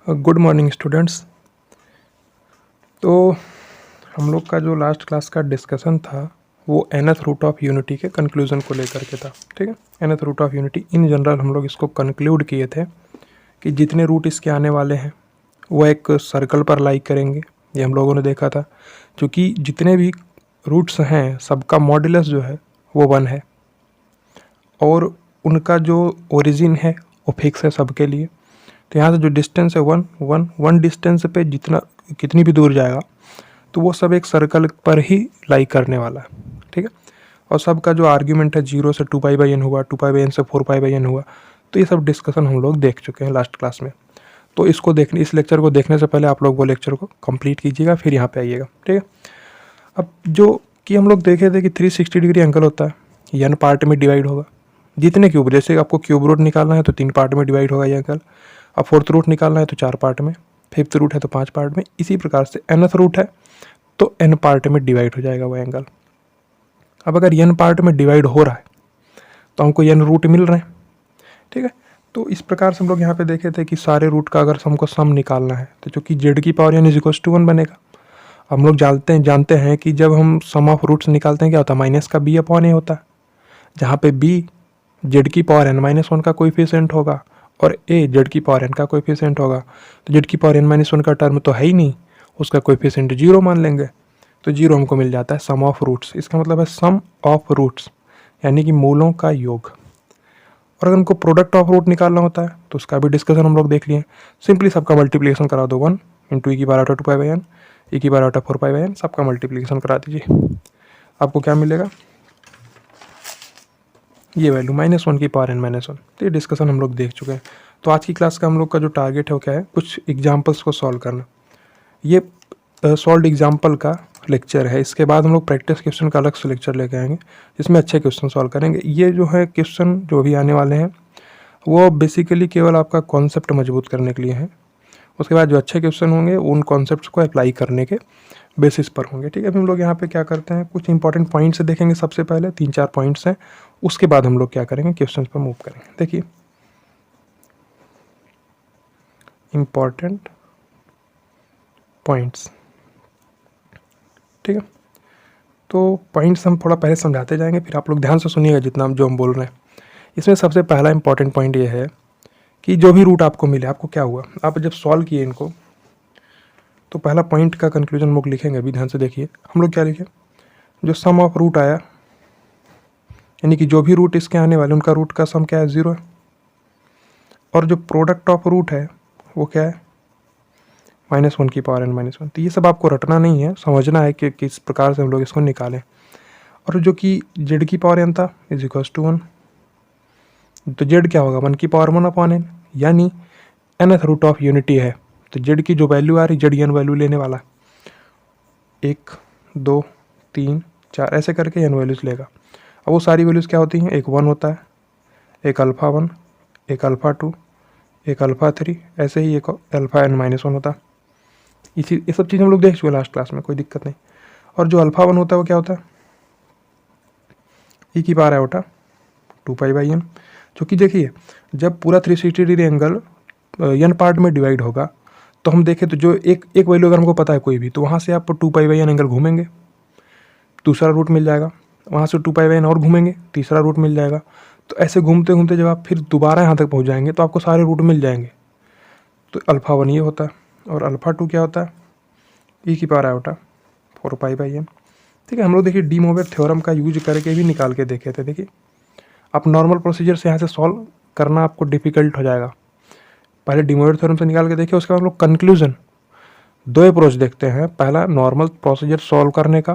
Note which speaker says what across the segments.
Speaker 1: Good morning students. तो हम लोग का जो लास्ट क्लास का डिस्कशन था वो nth रूट ऑफ यूनिटी के कंक्लूजन को लेकर के था। ठीक है, nth root of unity in general हम लोग इसको कंक्लूड किए थे कि जितने रूट इसके आने वाले हैं वो एक सर्कल पर लाई करेंगे। ये हम लोगों ने देखा था, क्योंकि जितने भी रूट्स हैं सबका मॉड्यूलस जो है वो 1 है और उनका जो ओरिजिन है वो फिक्स है सबके लिए। तो यहाँ से जो डिस्टेंस है वन डिस्टेंस पे जितना कितनी भी दूर जाएगा तो वो सब एक सर्कल पर ही लाई करने वाला है। ठीक है, और सबका जो आर्ग्यूमेंट है 0 से 2π/n हुआ, 2π/n से 4π/n हुआ, तो ये सब डिस्कशन हम लोग देख चुके हैं लास्ट क्लास में। तो इस लेक्चर को देखने से पहले आप लोग वो लेक्चर को कंप्लीट कीजिएगा, फिर यहाँ पे आइएगा। ठीक है, अब जो कि हम लोग देखे थे कि 360 डिग्री एंगल होता है, n पार्ट में डिवाइड होगा। जितने क्यूब, जैसे आपको क्यूब रूट निकालना है तो 3 पार्ट में डिवाइड होगा ये एंगल। अब 4th रूट निकालना है तो 4 पार्ट में, 5th रूट है तो 5 पार्ट में। इसी प्रकार से nth रूट है तो n पार्ट में डिवाइड हो जाएगा वो एंगल। अब अगर n पार्ट में डिवाइड हो रहा है तो हमको n रूट मिल रहे हैं। ठीक है, तो इस प्रकार से हम लोग यहाँ पे देखे थे कि सारे रूट का अगर हमको सम निकालना है तो चूँकि z की power n is equal to 1 बनेगा। हम लोग जानते हैं कि जब हम सम ऑफ रूट्स निकालते हैं क्या होता है, माइनस का b/a होता है, जहाँ पे b z की पावर n-1 का कोएफिशिएंट होगा और a z की पावर n का कोएफिशिएंट होगा। तो z की पावर n-1 का टर्म तो है ही नहीं, उसका कोएफिशिएंट 0 मान लेंगे तो 0 हमको मिल जाता है सम ऑफ रूट्स। इसका मतलब है सम ऑफ रूट्स यानी कि मूलों का योग। और अगर हमको प्रोडक्ट ऑफ रूट निकालना होता है तो उसका भी डिस्कशन हम लोग देख लिए। सिंपली सबका मल्टीप्लिकेशन करा दो, 1 इंटू e की पावर 2π/n, e की पावर 4π/n, सबका मल्टीप्लिकेशन करा दीजिए। आपको क्या मिलेगा, ये वैल्यू -1 की पावर n-1। तो ये डिस्कशन हम लोग देख चुके हैं। तो आज की क्लास का हम लोग का जो टारगेट है वो क्या है, कुछ एग्जाम्पल्स को सॉल्व करना। ये सॉल्व एग्जाम्पल का लेक्चर है। इसके बाद हम लोग प्रैक्टिस क्वेश्चन का अलग से लेक्चर लेके आएंगे जिसमें अच्छे क्वेश्चन सॉल्व करेंगे। ये जो है क्वेश्चन जो भी आने वाले हैं वो बेसिकली केवल आपका कॉन्सेप्ट मजबूत करने के लिए हैं। उसके बाद जो अच्छे क्वेश्चन होंगे उन कॉन्सेप्ट्स को अप्लाई करने के बेसिस पर होंगे। ठीक है, अभी हम लोग यहाँ पे क्या करते हैं, कुछ इंपॉर्टेंट पॉइंट्स देखेंगे। सबसे पहले 3-4 पॉइंट्स हैं, उसके बाद हम लोग क्या करेंगे, क्वेश्चंस पर मूव करेंगे। देखिए, इंपॉर्टेंट पॉइंट्स। ठीक है, तो पॉइंट्स हम थोड़ा पहले समझाते जाएंगे, फिर आप लोग ध्यान से सुनिएगा जितना जो हम बोल रहे हैं। इसमें सबसे पहला इंपॉर्टेंट पॉइंट ये है कि जो भी रूट आपको मिले, आपको क्या हुआ, आप जब सॉल्व किए इनको तो पहला पॉइंट का कंक्लूजन हम लोग लिखेंगे। अभी ध्यान से देखिए, हम लोग क्या लिखे, जो सम ऑफ रूट आया यानी कि जो भी रूट इसके आने वाले उनका रूट का सम क्या है, 0 है। और जो प्रोडक्ट ऑफ रूट है वो क्या है, -1 की पावर n-1। तो ये सब आपको रटना नहीं है, समझना है कि किस प्रकार से हम लोग इसको निकालें। और जो कि z की पावर n था इज इक्वल टू 1, तो z क्या होगा, 1 की पावर 1/n, यानी nth रूट ऑफ यूनिटी है। तो z की जो वैल्यू आ रही, z n वैल्यू लेने वाला 1 2 3 4 ऐसे करके n वैल्यूज लेगा। अब वो सारी वैल्यूज़ क्या होती हैं, एक 1 होता है, एक α1, एक α2, एक α3, ऐसे ही एक αn-1 होता है। ये सब चीज़ हम लोग देख चुके लास्ट क्लास में, कोई दिक्कत नहीं। और जो α1 होता है वो क्या होता है, e की पावर आयोटा 2π/n। क्योंकि देखिए, जब पूरा 360 डिग्री एंगल n पार्ट में डिवाइड होगा तो हम देखें तो जो एक वैल्यू अगर हमको पता है कोई भी, तो वहाँ से आप 2π/n एंगल घूमेंगे, दूसरा रूट मिल जाएगा, वहाँ से 2π/n और घूमेंगे, तीसरा रूट मिल जाएगा। तो ऐसे घूमते घूमते जब आप फिर दोबारा यहाँ तक पहुँच जाएंगे तो आपको सारे रूट मिल जाएंगे। तो α1 ये होता है, और α2 क्या होता है, e की पावर आयोटा 4π/n। ठीक है, हम लोग देखिए डी मोवेर थ्योरम का यूज करके भी निकाल के देखे थे। देखिए, आप नॉर्मल प्रोसीजर से यहाँ से सॉल्व करना आपको डिफिकल्ट हो जाएगा। पहले डी मोवेर थ्योरम से निकाल के देखिए, उसके बाद हम लोग कंक्लूजन 2 अप्रोच देखते हैं। पहला नॉर्मल प्रोसीजर सॉल्व करने का,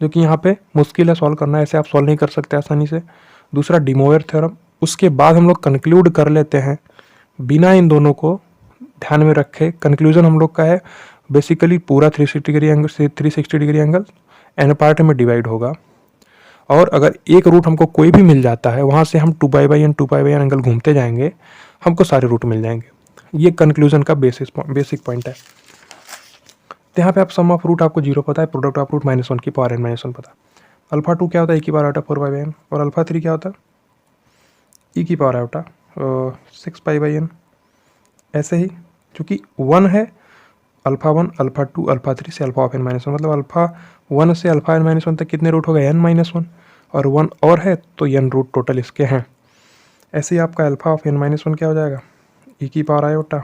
Speaker 1: जो कि यहाँ पे मुश्किल है सॉल्व करना, ऐसे आप सॉल्व नहीं कर सकते आसानी से। दूसरा डी मोवेर थ्योरम, उसके बाद हम लोग कंक्लूड कर लेते हैं बिना इन दोनों को ध्यान में रखे। कंक्लूजन हम लोग का है बेसिकली पूरा 360 डिग्री एंगल n पार्ट में डिवाइड होगा, और अगर एक रूट हमको कोई भी मिल जाता है वहाँ से हम 2π/n एंगल घूमते जाएंगे, हमको सारे रूट मिल जाएंगे। ये कंक्लूजन का बेसिक पॉइंट है। तो यहाँ पे आप सम ऑफ रूट आपको 0 पता है, प्रोडक्ट ऑफ रूट -1 की पावर n-1 पता है। α2 क्या होता है, e की पावर आयोटा 4π/n, और α3 क्या होता है, e की पावर आयोटा 6π/n। ऐसे ही क्योंकि 1 है, अल्फा 1, अल्फा 2, अल्फा 3 से अल्फा ऑफ n माइनस 1, मतलब अल्फा 1 से अल्फा n माइनस 1 तक कितने रूट हो गए, n माइनस 1, और 1 और है तो n रूट टोटल इसके हैं। ऐसे ही आपका अल्फा ऑफ n माइनस 1 क्या हो जाएगा, e की power iota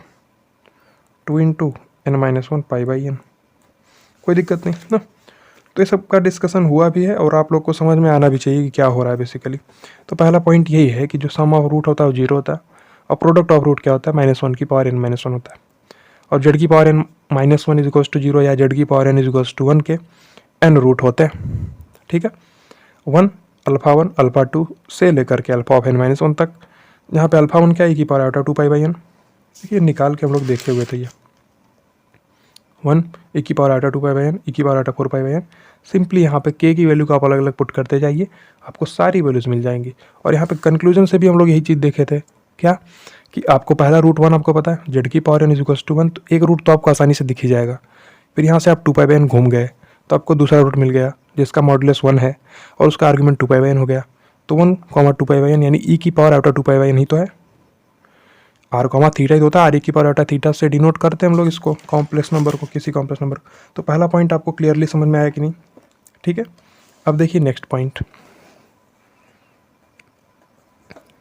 Speaker 1: 2 into n minus 1 pi by n। कोई दिक्कत नहीं ना। तो ये सब का डिस्कशन हुआ भी है और आप लोग को समझ में आना भी चाहिए कि क्या हो रहा है बेसिकली। तो पहला पॉइंट यही है कि जो सम ऑफ रूट होता है वो 0 होता है, और प्रोडक्ट ऑफ रूट क्या होता है, -1 की पावर n माइनस 1 होता है। और जेड की power n minus 1 is equals to 0 या जेड की power n is equals to 1 के n रूट होते हैं। ठीक है, 1 अल्फा 1 अल्फा 2 से लेकर के अल्फा ऑफ n माइनस 1 तक, जहाँ पे अल्फा 1 क्या है, e की power iota 2 pi by n। देखिए निकाल के हम लोग देखे हुए थे ये 1 e की power iota 2 pi by n, e की power iota 4 pi by n। Simply यहाँ पे k की वैल्यू को आप अलग अलग पुट करते जाइए, आपको सारी वैल्यूज मिल जाएंगी। और यहाँ पे कंक्लूजन से भी हम लोग यही चीज़ देखे थे, क्या कि आपको पहला रूट 1 आपको पता है, जेड की power n is equals to 1, तो एक रूट तो आपको आसानी से दिख ही जाएगा। फिर यहाँ से आप 2 पाई बाई n घूम गए तो आपको दूसरा रूट मिल गया जिसका मॉडुलस 1 है और उसका आर्ग्यूमेंट 2 पाई बाई n हो गया। तो 1, 2 पाई बाई n यानी e की power iota 2 pi by n ही तो है। आर कॉमा थीटा ही होता है, आर ई की पावर आयोटा थीटा से डिनोट करते हैं हम लोग इसको, कॉम्प्लेक्स नंबर को, किसी कॉम्प्लेक्स नंबर। तो पहला पॉइंट आपको क्लियरली समझ में आया कि नहीं। ठीक है, अब देखिए नेक्स्ट पॉइंट।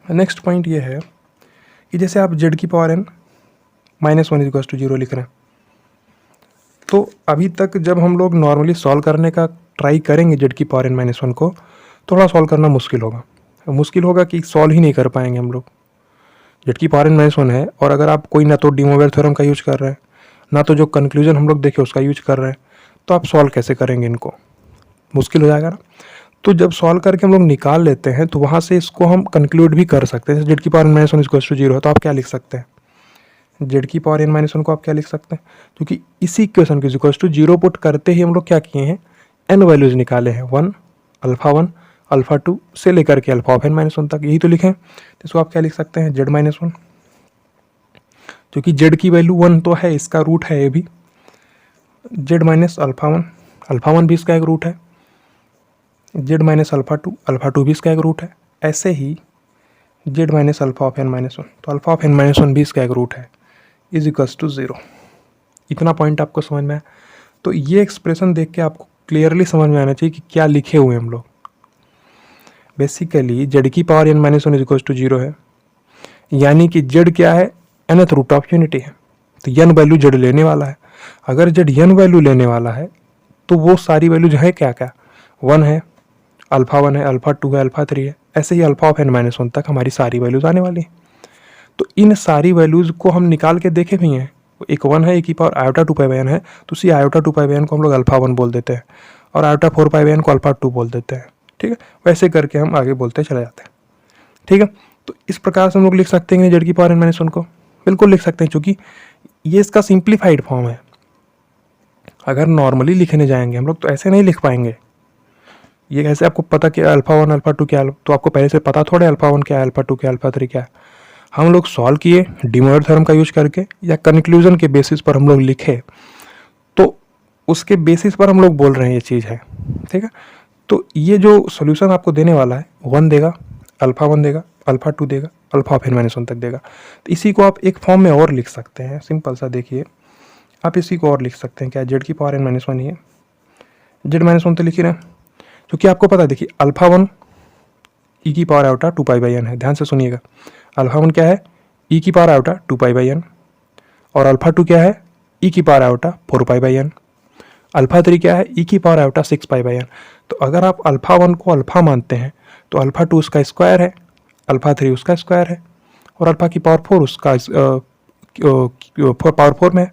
Speaker 1: नेक्स्ट पॉइंट ये है कि जैसे आप जेड की power n minus 1 is to 0 लिख रहे हैं, तो अभी तक जब हम लोग नॉर्मली सॉल्व करने का ट्राई करेंगे जेड की पावर n माइनस 1 को, थोड़ा सॉल्व करना मुश्किल होगा। मुश्किल होगा कि सॉल्व ही नहीं कर पाएंगे हम लोग। जेड की पावर n माइनस 1 है, और अगर आप कोई ना तो डी मोइर थ्योरम का यूज कर रहे हैं, ना तो जो कंक्लूजन हम लोग देखे उसका यूज कर रहे हैं, तो आप सॉल्व कैसे करेंगे इनको, मुश्किल हो जाएगा ना। तो जब सॉल्व करके हम लोग निकाल लेते हैं तो वहाँ से इसको हम कंक्लूड भी कर सकते हैं। जेड की power n minus 1 equals to 0 है, तो आप क्या लिख सकते हैं, जेड की पावर n माइनस 1 को आप क्या लिख सकते हैं, क्योंकि इसी इक्वेशन के इक्वल्स टू 0 पुट करते ही हम लोग क्या किए हैं, n वैल्यूज निकाले हैं, 1 अल्फा 2 से लेकर के अल्फा ऑफ n माइनस 1 तक, यही तो लिखें। तो इसको आप क्या लिख सकते हैं, जेड माइनस 1, क्योंकि जेड की वैल्यू 1 तो है, इसका रूट है ये भी, जेड माइनस अल्फा 1 भी इसका एक रूट है, जेड माइनस अल्फा 2 भी इसका एक रूट है। ऐसे ही z minus alpha of n minus 1, तो अल्फा ऑफ n माइनस 1 भी इसका एक रूट है, इज इक्वल्स टू 0। इतना पॉइंट आपको समझ में आया। तो ये एक्सप्रेशन देख के आपको क्लियरली समझ में आना चाहिए कि क्या लिखे हुए हम लोग। बेसिकली जेड की power n minus 1 is equals to 0 है, यानी कि जेड क्या है, nth रूट ऑफ यूनिटी है, तो n वैल्यू जेड लेने वाला है। अगर जेड n वैल्यू लेने वाला है तो वो सारी वैल्यू जो है क्या क्या, 1 है, अल्फा 1 है, अल्फा 2 है, अल्फा 3 है, ऐसे ही अल्फा ऑफ n माइनस 1 तक हमारी सारी वैल्यूज आने वाली हैं। तो इन सारी वैल्यूज को हम निकाल के देखे भी हैं। एक 1 है, एक की power iota 2 pi by n है, तो उसी आयोटा 2 पाई बाई n को हम लोग अल्फा 1 बोल देते हैं, और आयोटा 4 पाई बाई n को अल्फा 2 बोल देते हैं। ठीक है, वैसे करके हम आगे बोलते चले जाते हैं। ठीक है, तो इस प्रकार से हम लोग लिख सकते हैं जेड की पावर n माइनस 1 को, बिल्कुल लिख सकते हैं, क्योंकि ये इसका सिंप्लीफाइड फॉर्म है। अगर नॉर्मली लिखने जाएंगे हम लोग तो ऐसे नहीं लिख पाएंगे। ये कैसे आपको पता कि अल्फा 1 अल्फा 2 क्या, तो आपको पहले से पता थोड़े अल्फा 1 क्या है, अल्फा 2 क्या, अल्फा 3 क्या है। हम लोग सॉल्व किए डी मोइर थ्योरम का यूज करके, या कंक्लूजन के बेसिस पर हम लोग लिखे, तो उसके बेसिस पर हम लोग बोल रहे हैं ये चीज़ है। ठीक है, तो ये जो सोल्यूशन आपको देने वाला है, 1 देगा, अल्फा 1 देगा, अल्फा 2 देगा, अल्फा ऑफ n माइनस 1 तक देगा। तो इसी को आप एक फॉर्म में और लिख सकते हैं, सिंपल सा। देखिए आप इसी को और लिख सकते हैं, क्या, जेड की पावर n माइनस 1 ही है, जेड माइनस 1 तो लिख ही रहे हैं, क्योंकि आपको पता है, देखिए अल्फा 1 ई की power iota 2 pi by n है, ध्यान से सुनिएगा। अल्फा 1 क्या है, ई की power iota 2 pi by n, और अल्फा 2 क्या है, ई की power iota 4 pi by n, alpha 3 क्या है, ई की power iota 6 pi by n। तो अगर आप अल्फा 1 को अल्फा मानते हैं तो अल्फा 2 उसका स्क्वायर है, अल्फा 3 उसका स्क्वायर है, और अल्फा की पावर 4 उसका पावर 4 में है।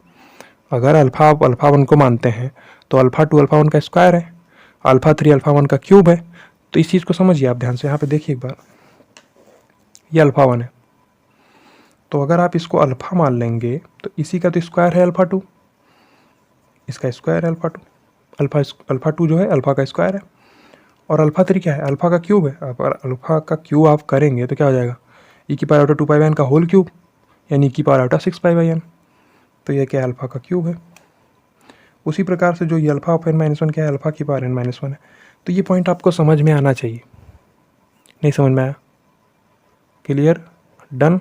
Speaker 1: अगर अल्फा 1 को मानते हैं तो अल्फा 2 अल्फा 1 का स्क्वायर है, अल्फा 3 अल्फा 1 का क्यूब है। तो इस चीज़ को समझिए आप ध्यान से, यहाँ पे देखिए एक बार, ये अल्फा 1 है, तो अगर आप इसको अल्फा मान लेंगे तो इसी का तो स्क्वायर है अल्फा 2, इसका स्क्वायर है अल्फा 2, अल्फा 2 जो है अल्फा का स्क्वायर है, और अल्फा 3 क्या है, अल्फा का क्यूब है। अगर अल्फा का क्यूब आप करेंगे तो क्या हो जाएगा, ई की power outta 2 pi by n का होल क्यूब, यानी की power outta 6 pi by n। तो ये क्या है, अल्फा का क्यूब है। उसी प्रकार से जो ये अल्फा ऑफ n माइनस 1 क्या है, अल्फा की पावर n माइनस 1 है। तो ये पॉइंट आपको समझ में आना चाहिए। नहीं समझ में आया, क्लियर, डन।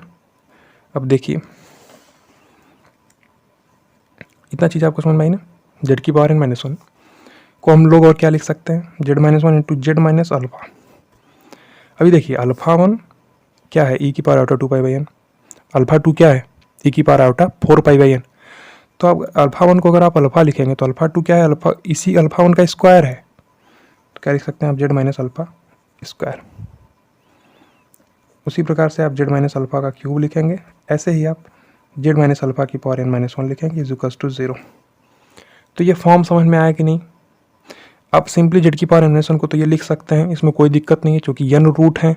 Speaker 1: अब देखिए इतना चीज़ आपको समझ में आई ना। जेड की पावर n - 1 को हम लोग और क्या लिख सकते हैं, z - 1 into Z minus alpha. अभी देखिए अल्फा 1 क्या है, e की पावर आउटा 2π/n, अल्फा 2 क्या है, e की पावर आउटा 4π/n। तो अब अल्फा 1 को अगर आप अल्फा लिखेंगे तो अल्फा 2 क्या है, अल्फा इसी अल्फा 1 का स्क्वायर है, तो क्या लिख सकते हैं आप, जेड माइनस अल्फा स्क्वायर। उसी प्रकार से आप जेड माइनस अल्फा का क्यूब लिखेंगे, ऐसे ही आप जेड माइनस अल्फा की पावर n - 1 लिखेंगे इज इक्वल्स टू 0। तो ये फॉर्म समझ में आया कि नहीं। आप सिंपली जेड की पावर n - 1 को तो ये लिख सकते हैं, इसमें कोई दिक्कत नहीं है क्योंकि n रूट हैं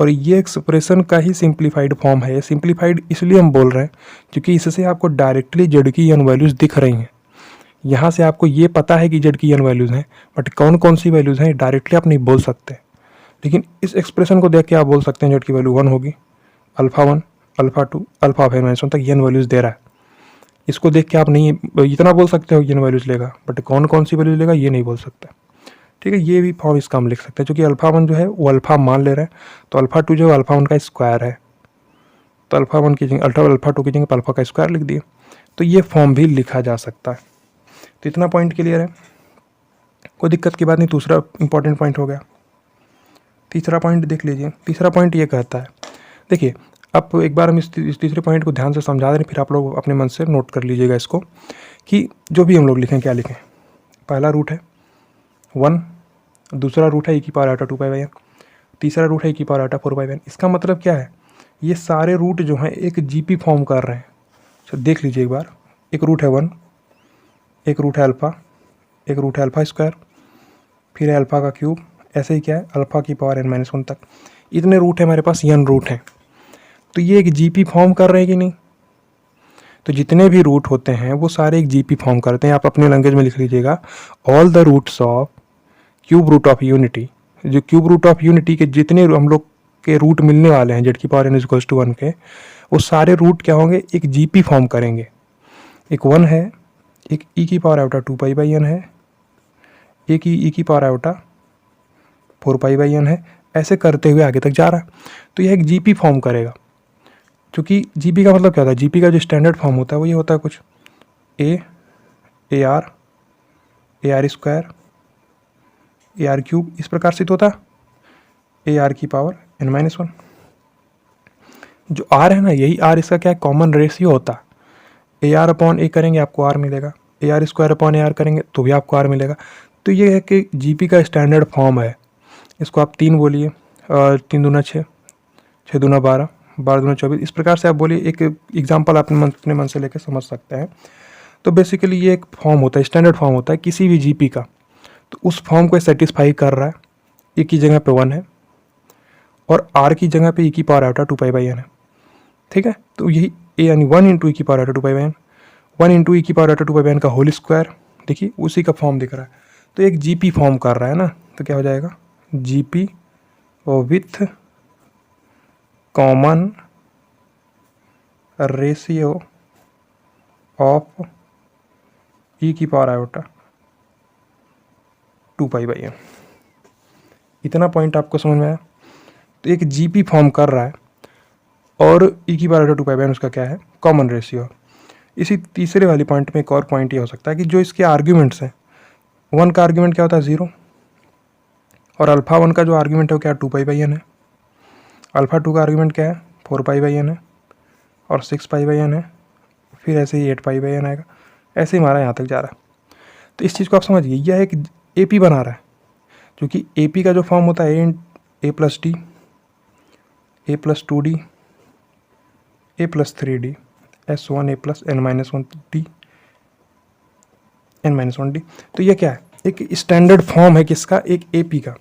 Speaker 1: और ये एक्सप्रेशन का ही सिंप्लीफाइड फॉर्म है। ये सिंप्लीफाइड इसलिए हम बोल रहे हैं क्योंकि इससे आपको डायरेक्टली जेड की n वैल्यूज़ दिख रही हैं। यहाँ से आपको ये पता है कि जेड की n वैल्यूज़ हैं, बट कौन कौन सी वैल्यूज़ हैं डायरेक्टली आप नहीं बोल सकते, लेकिन इस एक्सप्रेशन को देख के आप बोल सकते हैं जेड की वैल्यू 1 होगी, अल्फा 1, अल्फा 2, अल्फा n - 1 तक n वैल्यूज़ दे रहा है। इसको देख के आप नहीं इतना बोल सकते हो n वैल्यूज़ लेगा, बट कौन कौन सी वैल्यूज़ लेगा ये नहीं बोल सकते। ठीक है, ये भी फॉर्म इसका हम लिख सकते हैं, क्योंकि अल्फा 1 जो है वो अल्फा मान ले रहे हैं, तो अल्फा 2 जो है अल्फा 1 का स्क्वायर है, तो अल्फा 1 की जगह अल्फा 2 की जगह अल्फा का स्क्वायर लिख दिए, तो ये फॉर्म भी लिखा जा सकता है। तो इतना पॉइंट क्लियर है, कोई दिक्कत की बात नहीं। दूसरा इंपॉर्टेंट पॉइंट हो गया। तीसरा पॉइंट देख लीजिए। तीसरा पॉइंट ये कहता है, देखिए अब एक बार हम इस तीसरे पॉइंट को ध्यान से समझा दें, फिर आप लोग अपने मन से नोट कर लीजिएगा इसको, कि जो भी हम लोग लिखें क्या लिखें। पहला रूट है 1, दूसरा रूट है e की पावर आटा 2π/n, तीसरा रूट है e की पावर आटा 4π/n। इसका मतलब क्या है, ये सारे रूट जो हैं एक जीपी फॉर्म कर रहे हैं। तो देख लीजिए एक बार, एक रूट है 1, एक रूट है अल्फ़ा, एक रूट है अल्फ़ा स्क्वायर, फिर है अल्फ़ा का क्यूब, ऐसे ही क्या है अल्फ़ा की पावर n - 1 तक। इतने रूट है हमारे पास, n रूट हैं, तो ये एक जीपी फॉर्म कर रहे हैं कि नहीं। तो जितने भी रूट होते हैं वो सारे एक जीपी फॉर्म करते हैं। आप अपने लैंग्वेज में लिख लीजिएगा, all the roots of cube root of unity. जो क्यूब रूट ऑफ यूनिटी के जितने हम लोग के रूट मिलने वाले हैं जेड की पावर n इक्वल्स टू 1 के, वो सारे रूट क्या होंगे, एक जीपी फॉर्म करेंगे। एक 1 है, एक e की पावर आउटा 2π/n है, एक e की पावर आउटा 4π/n है, ऐसे करते हुए आगे तक जा रहा है। तो यह एक जीपी फॉर्म करेगा, क्योंकि जीपी का मतलब क्या होता है, जीपी का जो स्टैंडर्ड फॉर्म होता है वो ये होता है कुछ A R square, A R cube, इस प्रकार से तो होता है ए आर की पावर n - 1। जो आर है ना, यही आर इसका क्या है, कॉमन रेशियो होता है। ए आर अपॉन ए करेंगे आपको आर मिलेगा, A R square upon A R करेंगे तो भी आपको आर मिलेगा। तो ये है कि जीपी का स्टैंडर्ड फॉर्म है। इसको आप 3 बोलिए, 3 दूना 6, 6 दूना 12, 12 दूना 24, इस प्रकार से आप बोलिए। एक एग्जाम्पल आप अपने मन से लेकर समझ सकते हैं। तो बेसिकली ये एक फॉर्म होता है, स्टैंडर्ड फॉर्म होता है किसी भी जीपी का। तो उस फॉर्म को सेटिस्फाई कर रहा है। ए की जगह पे 1 है और आर की जगह पे e की पावर आटा 2π/n है। ठीक है, तो यही ए यानी 1 इंटू ई की पावर आटा 2π/n, 1 इंटू ई की पावर आटा 2π/n का होल स्क्वायर, देखिए उसी का फॉर्म दिख रहा है। तो एक जीपी फॉर्म कर रहा है ना, तो क्या हो जाएगा, GP with common ratio of e की पावर आयोटा 2π/n। इतना पॉइंट आपको समझ में आया। तो एक जीपी फॉर्म कर रहा है और ई की पावर आयोटा 2π/n उसका क्या है, कॉमन रेशियो। इसी तीसरे वाली पॉइंट में एक और पॉइंट ये हो सकता है कि जो इसके आर्ग्यूमेंट्स हैं, 1 का आर्ग्यूमेंट क्या होता है 0, और अल्फ़ा 1 का जो आर्ग्यूमेंट है वो क्या 2π/n है, अल्फ़ा 2 का आर्ग्यूमेंट क्या है 4π/n है, और 6π/n है, फिर ऐसे ही 8π/n आएगा। ऐसे ही हमारा यहाँ तक जा रहा है। तो इस चीज़ को आप समझिए, यह एक एपी बना रहा है, क्योंकि एपी का जो फॉर्म होता है ए प्लस डी, ए प्लस 2d, ए प्लस 3d, S1 ए plus n - 1d, n - 1d। तो ये क्या है, एक स्टैंडर्ड फॉर्म है किसका, एक एपी का।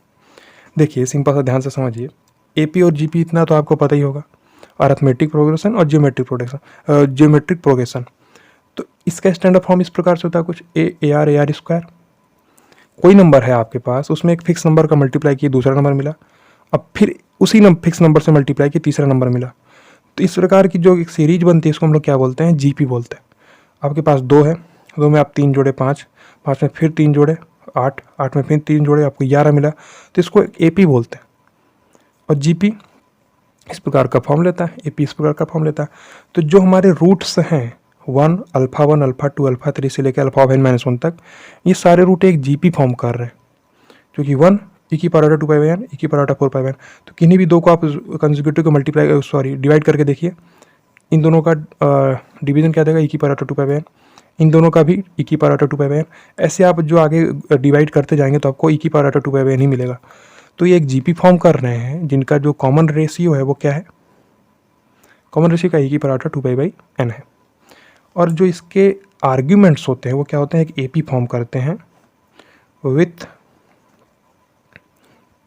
Speaker 1: देखिए सिंपल सा ध्यान से समझिए, एपी और जीपी इतना तो आपको पता ही होगा, अरिथमेटिक प्रोग्रेशन और ज्योमेट्रिक प्रोग्रेशन। तो इसका स्टैंडर्ड फॉर्म इस प्रकार से होता है कुछ ए आर स्क्वायर। कोई नंबर है आपके पास, उसमें एक फिक्स नंबर का मल्टीप्लाई किया दूसरा नंबर मिला, अब फिर उसी फिक्स नंबर से मल्टीप्लाई किया तीसरा नंबर मिला। तो इस प्रकार की जो एक सीरीज बनती है इसको हम लोग क्या बोलते हैं, जीपी बोलते हैं। आपके पास 2 है, 2 में आप 3 जोड़े 5, 5 में फिर 3 जोड़े 8, 8 में फिर 3 जोड़े आपको 11 मिला, तो इसको एपी बोलते हैं। और जीपी इस प्रकार का फॉर्म लेता है, एपी इस प्रकार का फॉर्म लेता है। तो जो हमारे रूट्स हैं 1, अल्फ़ा 2, अल्फ़ा 3 से लेकर अल्फ़ा n-1 तक, ये सारे रूट एक जीपी फॉर्म कर रहे हैं, क्योंकि 1 e की power 2 pi by n, e की पावर 4 पाई बाई n। तो किन्हीं भी दो को आप कंसेक्यूटिव को मल्टीप्लाई डिवाइड करके देखिए, इन दोनों का डिवीजन क्या देगा, e की पावर 2 पाई बाई n, इन दोनों का भी e की पावर 2 पाई बाई n। ऐसे आप जो आगे डिवाइड करते जाएंगे तो आपको e की पावर 2 पाई बाई n ही मिलेगा। तो ये एक जीपी फॉर्म कर रहे हैं जिनका जो कॉमन रेशियो है वो क्या है, कॉमन रेशियो का e की पावर 2 पाई बाई n है। और जो इसके आर्ग्यूमेंट्स होते हैं वो क्या होते हैं, एक एपी फॉर्म करते हैं विथ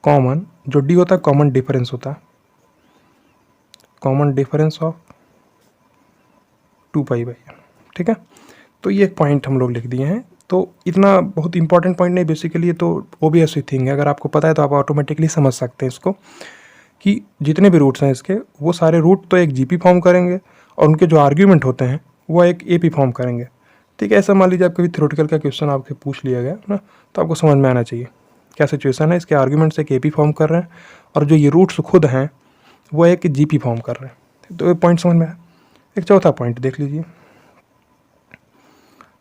Speaker 1: कॉमन, जो डी होता है कॉमन डिफरेंस होता है, common difference of 2 pi by n, ठीक है। तो ये एक पॉइंट हम लोग लिख दिए हैं। तो इतना बहुत इंपॉर्टेंट पॉइंट नहीं, बेसिकली ये तो ओबियस थिंग है, अगर आपको पता है तो आप ऑटोमेटिकली समझ सकते हैं इसको कि जितने भी रूट्स हैं इसके वो सारे रूट तो एक जीपी फॉर्म करेंगे और उनके जो आर्ग्यूमेंट होते हैं वो एक एपी फॉर्म करेंगे, ठीक है। ऐसा मान लीजिए आपके भी थ्योरेटिकल का क्वेश्चन आपसे पूछ लिया गया ना, तो आपको समझ में आना चाहिए क्या सिचुएशन है, इसके आर्ग्यूमेंट्स एक एपी फॉर्म कर रहे हैं और जो ये रूट्स खुद हैं वो एक जीपी फॉर्म कर रहे हैं। तो ये पॉइंट समझ में आया। एक चौथा पॉइंट देख लीजिए,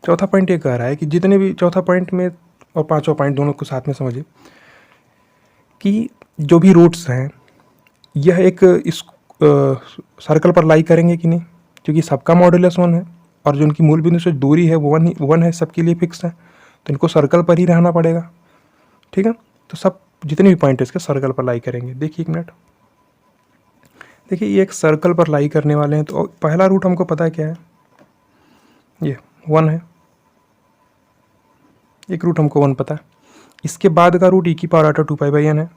Speaker 1: चौथा पॉइंट ये कह रहा है कि जितने भी, चौथा पॉइंट में और पांचवा पॉइंट दोनों को साथ में समझिए कि जो भी रूट्स हैं यह एक इस सर्कल पर लाई करेंगे कि नहीं, क्योंकि सबका मॉडुलस 1 है और जो उनकी मूल बिंदु से दूरी है वो 1 है, सबके लिए फिक्स है, तो इनको सर्कल पर ही रहना पड़ेगा, ठीक है। तो सब जितने भी पॉइंट है इसके सर्कल पर लाई करेंगे। देखिए एक मिनट, देखिए ये एक सर्कल पर लाई करने वाले हैं। तो पहला रूट हमको पता है क्या है, ये 1 है, एक रूट हमको 1 पता है। इसके बाद का रूट e की पावर 2 पाई बाई n है,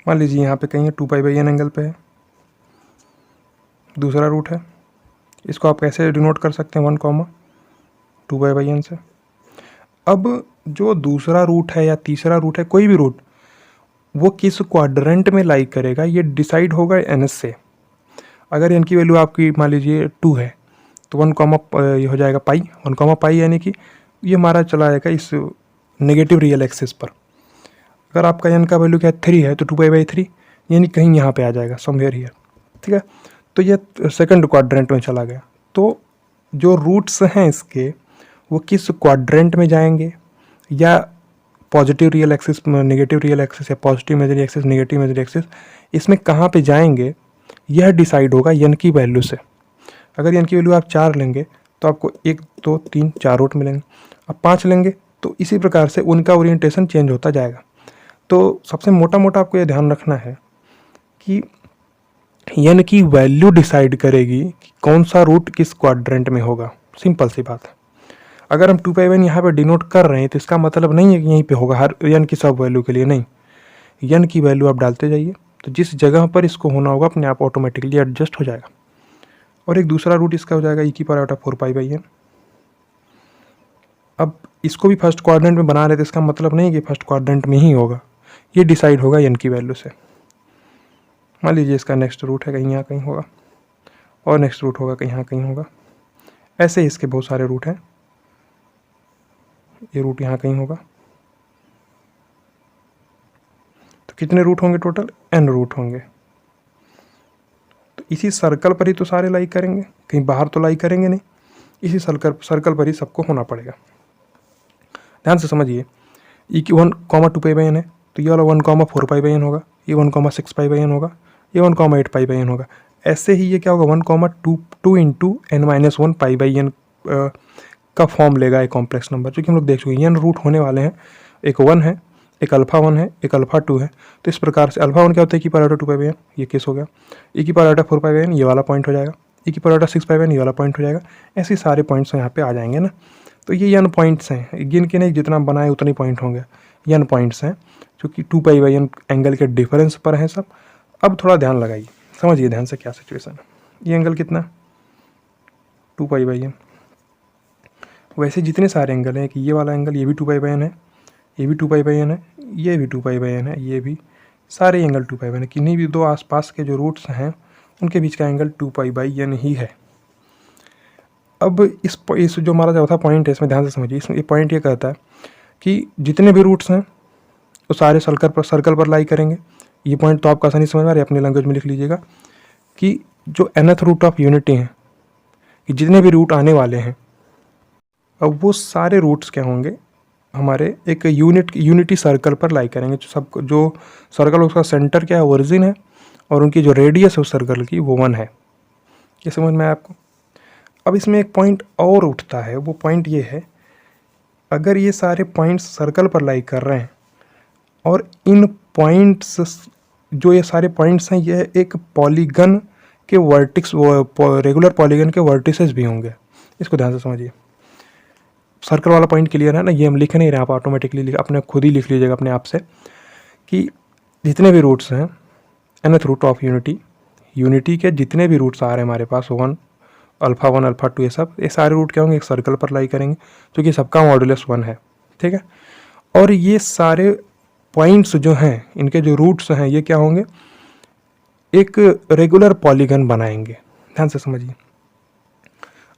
Speaker 1: मान लीजिए यहाँ पे कहीं है 2 पाई बाई n एंगल पे है। दूसरा रूट है, इसको आप कैसे डिनोट कर सकते हैं, 1, 2 पाई बाई n से। अब जो दूसरा रूट है या तीसरा रूट है, कोई भी रूट, वो किस क्वाड्रेंट में लाई करेगा ये डिसाइड होगा एन से। अगर n की वैल्यू आपकी मान लीजिए 2 है तो 1, ये हो जाएगा पाई, 1, पाई, यानी कि ये हमारा चला जाएगा इस नेगेटिव रियल एक्सिस पर। अगर आपका n का वैल्यू क्या 3 है तो 2 पाई बाई 3, यानी कहीं यहाँ पे आ जाएगा, समवेयर हियर, ठीक है। तो ये सेकंड क्वाड्रेंट में चला गया। तो जो रूट्स हैं इसके वो किस क्वाड्रेंट में जाएंगे, या positive real axis, negative real axis, या positive imaginary axis, negative imaginary axis, इसमें कहाँ पे जाएंगे यह डिसाइड होगा n की वैल्यू से। अगर n की वैल्यू आप 4 लेंगे तो आपको 1, 2, 3, 4 रूट मिलेंगे। आप 5 लेंगे तो इसी प्रकार से उनका ओरिएंटेशन चेंज होता जाएगा। तो सबसे मोटा मोटा आपको यह ध्यान रखना है कि n की वैल्यू डिसाइड करेगी कि कौन सा रूट किस क्वाड्रेंट में होगा, सिंपल सी बात है। अगर हम 2 पाई बाई n यहाँ पर डिनोट कर रहे हैं तो इसका मतलब नहीं है कि यहीं पे होगा हर n की सब वैल्यू के लिए, नहीं, n की वैल्यू आप डालते जाइए, तो जिस जगह पर इसको होना होगा अपने आप ऑटोमेटिकली एडजस्ट हो जाएगा। और एक दूसरा रूट इसका हो जाएगा e की पावर 4 पाई बाई n। अब इसको भी फर्स्ट क्वाड्रेंट में बना रहे थे, इसका मतलब नहीं कि फर्स्ट क्वाड्रेंट में ही होगा, ये डिसाइड होगा n की वैल्यू से। मान लीजिए इसका नेक्स्ट रूट है कहीं यहाँ कहीं होगा, और नेक्स्ट रूट होगा कहीं यहाँ कहीं होगा, ऐसे ही इसके बहुत सारे रूट हैं। ये रूट यहाँ कहीं होगा, तो कितने रूट होंगे टोटल, n रूट होंगे। तो इसी सर्कल पर ही तो सारे लाई करेंगे, कहीं बाहर तो लाई करेंगे नहीं, इसी सर्कल पर ही सबको होना पड़ेगा। ध्यान से समझिए, e की 1, 2 पाई बाई n है तो ये वाला 1, 4 पाई बाई n होगा, ये 1, 6 पाई बाई n होगा, ये 1, 8 पाई बाई n होगा। ऐसे ही ये क्या होगा 1, 2 into n-1 pi by n का फॉर्म लेगा एक कॉम्प्लेक्स नंबर, जो कि हम लोग देख चुके हैं। n रूट होने वाले हैं, एक 1 है, एक अल्फ़ा 1 है, एक अल्फ़ा 2 है। तो इस प्रकार से अल्फ़ा 1 क्या होता है, e की पावर 2 पाई बाई n, ये केस हो गया। e की पावर 4 पाई बाई n ये वाला पॉइंट हो जाएगा, e की पावर 6 पाई बाई n ये वाला पॉइंट हो जाएगा। ऐसे सारे पॉइंट्स यहाँ पे आ जाएंगे ना। तो ये n पॉइंट्स हैं, गिन के नहीं, जितना बनाए उतने पॉइंट होंगे, n पॉइंट्स हैं जो कि 2 पाई बाई n एंगल के डिफरेंस पर हैं सब। अब थोड़ा ध्यान लगाइए, समझिए ध्यान से क्या सिचुएशन है। ये एंगल कितना, 2 पाई बाई n। वैसे जितने सारे एंगल हैं कि ये वाला एंगल, ये भी 2 पाई बाई n है, ये भी 2 पाई बाई n है, ये भी 2 पाई बाई n है, ये भी, सारे एंगल 2 पाई बाई n है। किन्हीं भी दो आसपास के जो रूट्स हैं उनके बीच का एंगल 2 पाई बाई n ही है। अब इस जो हमारा चौथा पॉइंट है इसमें ध्यान से समझिए। इसमें ये पॉइंट ये कहता है कि जितने भी रूट्स हैं वो सारे सर्कल पर लाई करेंगे। ये पॉइंट तो आपको आसानी समझ में आ रहा है, अपनी लैंग्वेज में लिख लीजिएगा कि जो nth रूट ऑफ यूनिटी है कि जितने भी रूट आने वाले हैं, अब वो सारे रूट्स क्या होंगे, हमारे एक यूनिटी सर्कल पर लाई करेंगे। जो सर्कल उसका सेंटर क्या है, ओरिजिन है, और उनकी जो रेडियस है उस सर्कल की वो 1 है। ये समझ में आया आपको? अब इसमें एक पॉइंट और उठता है, वो पॉइंट ये है, अगर ये सारे पॉइंट्स सर्कल पर लाई कर रहे हैं और इन पॉइंट्स, जो ये सारे पॉइंट्स हैं, ये एक पॉलीगन के वर्टिक्स, रेगुलर पॉलीगन के वर्टिसेस भी होंगे। इसको ध्यान से समझिए। सर्कल वाला पॉइंट क्लियर है ना? ये हम लिख नहीं रहे, आप ऑटोमेटिकली अपने खुद ही लिख लीजिएगा अपने आप से कि जितने भी रूट्स हैं, nth रूट ऑफ यूनिटी के जितने भी रूट्स आ रहे हैं हमारे पास, 1 अल्फ़ा 1 अल्फ़ा 2, ये सारे रूट क्या होंगे, एक सर्कल पर लाई करेंगे, क्योंकि सबका मॉडुलस 1 है। ठीक है। और ये सारे पॉइंट्स जो हैं, इनके जो रूट्स हैं, ये क्या होंगे, एक रेगुलर पॉलीगन बनाएंगे। ध्यान से समझिए।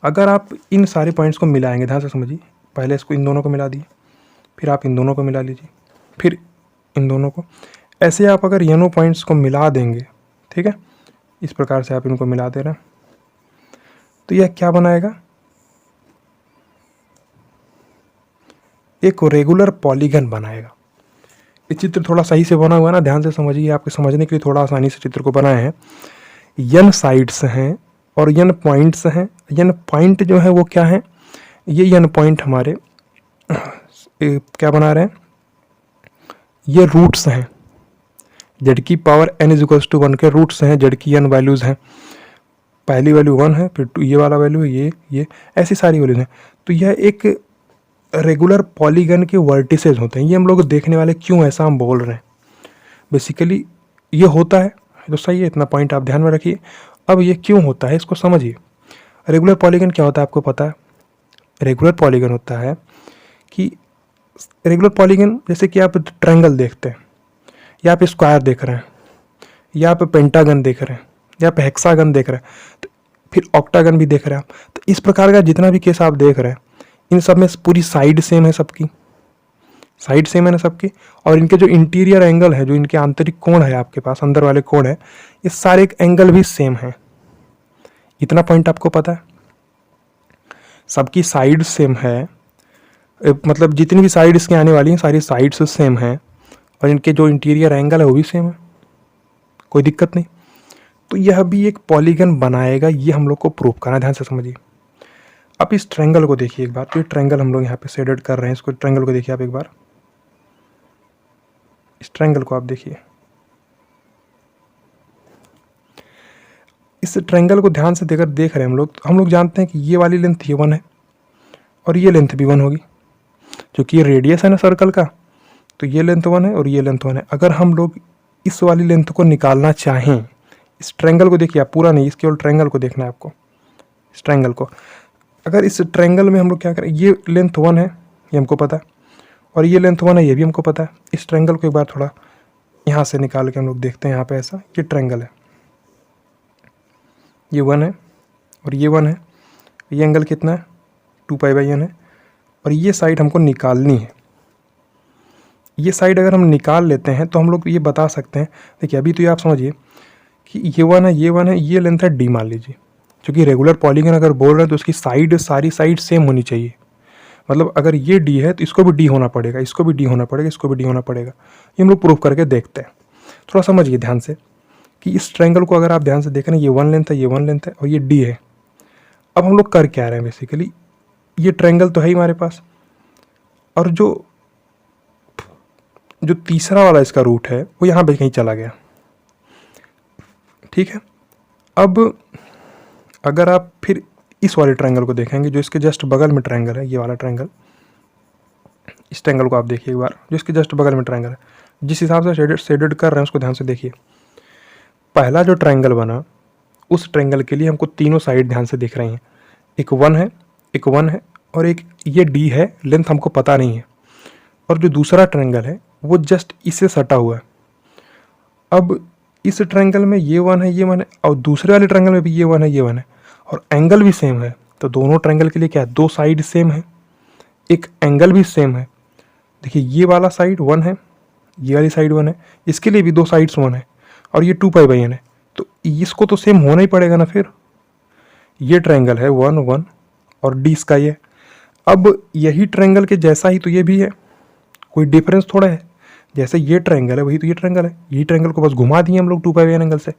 Speaker 1: अगर आप इन सारे पॉइंट्स को मिलाएंगे, ध्यान से समझिए, पहले इसको इन दोनों को मिला दिए, फिर आप इन दोनों को मिला लीजिए, फिर इन दोनों को, ऐसे आप अगर येनो पॉइंट्स को मिला देंगे, ठीक है, इस प्रकार से आप इनको मिला दे रहे हैं, तो यह क्या बनाएगा, एक रेगुलर पॉलीगन बनाएगा। ये चित्र थोड़ा सही से बना हुआ है ना, ध्यान से समझिए, आपके समझने के लिए थोड़ा आसानी से चित्र को बनाए हैं। यन साइड्स हैं और यन पॉइंट्स हैं। यन पॉइंट जो है वो क्या है, ये यन पॉइंट हमारे क्या बना रहे हैं, ये रूट्स हैं, जेड की power n is equals to 1 के रूट्स हैं, जेड की n वैल्यूज़ हैं। पहली वैल्यू 1 है, फिर 2 ये वाला वैल्यू है, ये ऐसी सारी वैल्यूज हैं। तो यह एक रेगुलर पॉलीगन के वर्टिसेस होते हैं। ये हम लोग देखने वाले, क्यों ऐसा हम बोल रहे हैं, बेसिकली ये होता है तो सही है, इतना पॉइंट आप ध्यान में रखिए। अब ये क्यों होता है इसको समझिए। रेगुलर पॉलीगन क्या होता है आपको पता है? रेगुलर पॉलीगन होता है कि रेगुलर पॉलीगन, जैसे कि आप ट्रायंगल देखते हैं, या आप स्क्वायर देख रहे हैं, या आप पेंटागन देख रहे हैं, या आप हेक्सागन देख रहे हैं, तो फिर ऑक्टागन भी देख रहे हैं आप। तो इस प्रकार का जितना भी केस आप देख रहे हैं, इन सब में पूरी साइड सेम है, सबकी साइड सेम है ना सबकी, और इनके जो इंटीरियर एंगल है, जो इनके आंतरिक कोण है आपके पास, अंदर वाले कोण है, ये सारे एंगल भी सेम है। इतना पॉइंट आपको पता है? सबकी साइड सेम है, मतलब जितनी भी साइड इसके आने वाली हैं सारी साइड्स सेम हैं, और इनके जो इंटीरियर एंगल है वो भी सेम है, कोई दिक्कत नहीं। तो यह भी एक पॉलीगन बनाएगा, ये हम लोग को प्रूव करना है। ध्यान से समझिए। आप इस ट्रायंगल को देखिए एक बार, तो ये ट्रायंगल हम लोग यहाँ पे शेडेड कर रहे हैं, इसको ट्रायंगल को देखिए आप एक बार, इस ट्रायंगल को आप देखिए, इस ट्रायंगल को ध्यान से देख रहे हैं हम लोग जानते हैं कि ये वाली लेंथ ये 1 है और ये लेंथ भी 1 होगी, क्योंकि ये रेडियस है ना सर्कल का, तो ये लेंथ 1 है और ये लेंथ 1 है। अगर हम लोग इस वाली लेंथ को निकालना चाहें, इस ट्रायंगल को देखिए आप, पूरा नहीं, इस केवल ट्रायंगल को देखना है आपको, इस ट्रायंगल को। अगर इस ट्रायंगल में हम लोग क्या करें, ये लेंथ 1 है, ये हमको पता है, और ये लेंथ 1 है, ये भी हमको पता है। इस ट्रायंगल को एक बार थोड़ा यहाँ से निकाल के हम लोग देखते हैं, यहाँ पे ऐसा, ये ट्रायंगल है, ये 1 है और ये 1 है, ये एंगल कितना है, 2π/n है, और ये साइड हमको निकालनी है। ये साइड अगर हम निकाल लेते हैं तो हम लोग ये बता सकते हैं, देखिए अभी तो ये आप समझिए कि ये 1 है, ये 1 है, ये लेंथ है d मान लीजिए, क्योंकि रेगुलर पॉलीगन अगर बोल रहे हैं तो उसकी साइड, सारी साइड सेम होनी चाहिए। मतलब अगर ये d है तो इसको भी d होना पड़ेगा, इसको भी d होना पड़ेगा, इसको भी d होना पड़ेगा। ये हम लोग प्रूफ करके देखते हैं। थोड़ा समझिए ध्यान से कि इस ट्रायंगल को अगर आप ध्यान से देखें, ये 1 लेंथ है, ये 1 लेंथ है और ये d है। अब हम लोग कर क्या रहे हैं, बेसिकली ये ट्रायंगल तो है ही हमारे पास, और जो तीसरा वाला इसका रूट है वो यहाँ पे कहीं चला गया। ठीक है। अब अगर आप फिर इस वाले ट्रायंगल को देखेंगे, जो इसके जस्ट बगल में ट्रायंगल है, ये वाला ट्रायंगल, इस ट्रायंगल को आप देखिए एक बार, जो इसके जस्ट बगल में ट्रायंगल है, जिस हिसाब से शेडेड कर रहे हैं उसको ध्यान से देखिए। पहला जो ट्रायंगल बना, उस ट्रायंगल के लिए हमको तीनों साइड ध्यान से दिख रही हैं, एक 1 है, एक 1 है और एक ये d है, लेंथ हमको पता नहीं है। और जो दूसरा ट्रायंगल है वो जस्ट इससे सटा हुआ है। अब इस ट्रायंगल में ये 1 है, ये 1 है, और दूसरे वाले ट्रायंगल में भी ये 1 है, ये 1 है, और एंगल भी सेम है। तो दोनों ट्रायंगल के लिए क्या है, दो साइड सेम है, एक एंगल भी सेम है। देखिए ये वाला साइड 1 है, ये वाली साइड 1 है, इसके लिए भी दो साइड्स 1 है, और ये 2π/n है। तो इसको तो सेम होना ही पड़ेगा ना फिर, ये ट्रायंगल है 1 1 और डी इसका ये। अब यही ट्रायंगल के जैसा ही तो ये भी है, कोई डिफरेंस थोड़ा है। जैसे ये ट्रायंगल है वही तो ये ट्रायंगल है। ये ट्रायंगल को बस घुमा दिए हम लोग 2π एंगल से,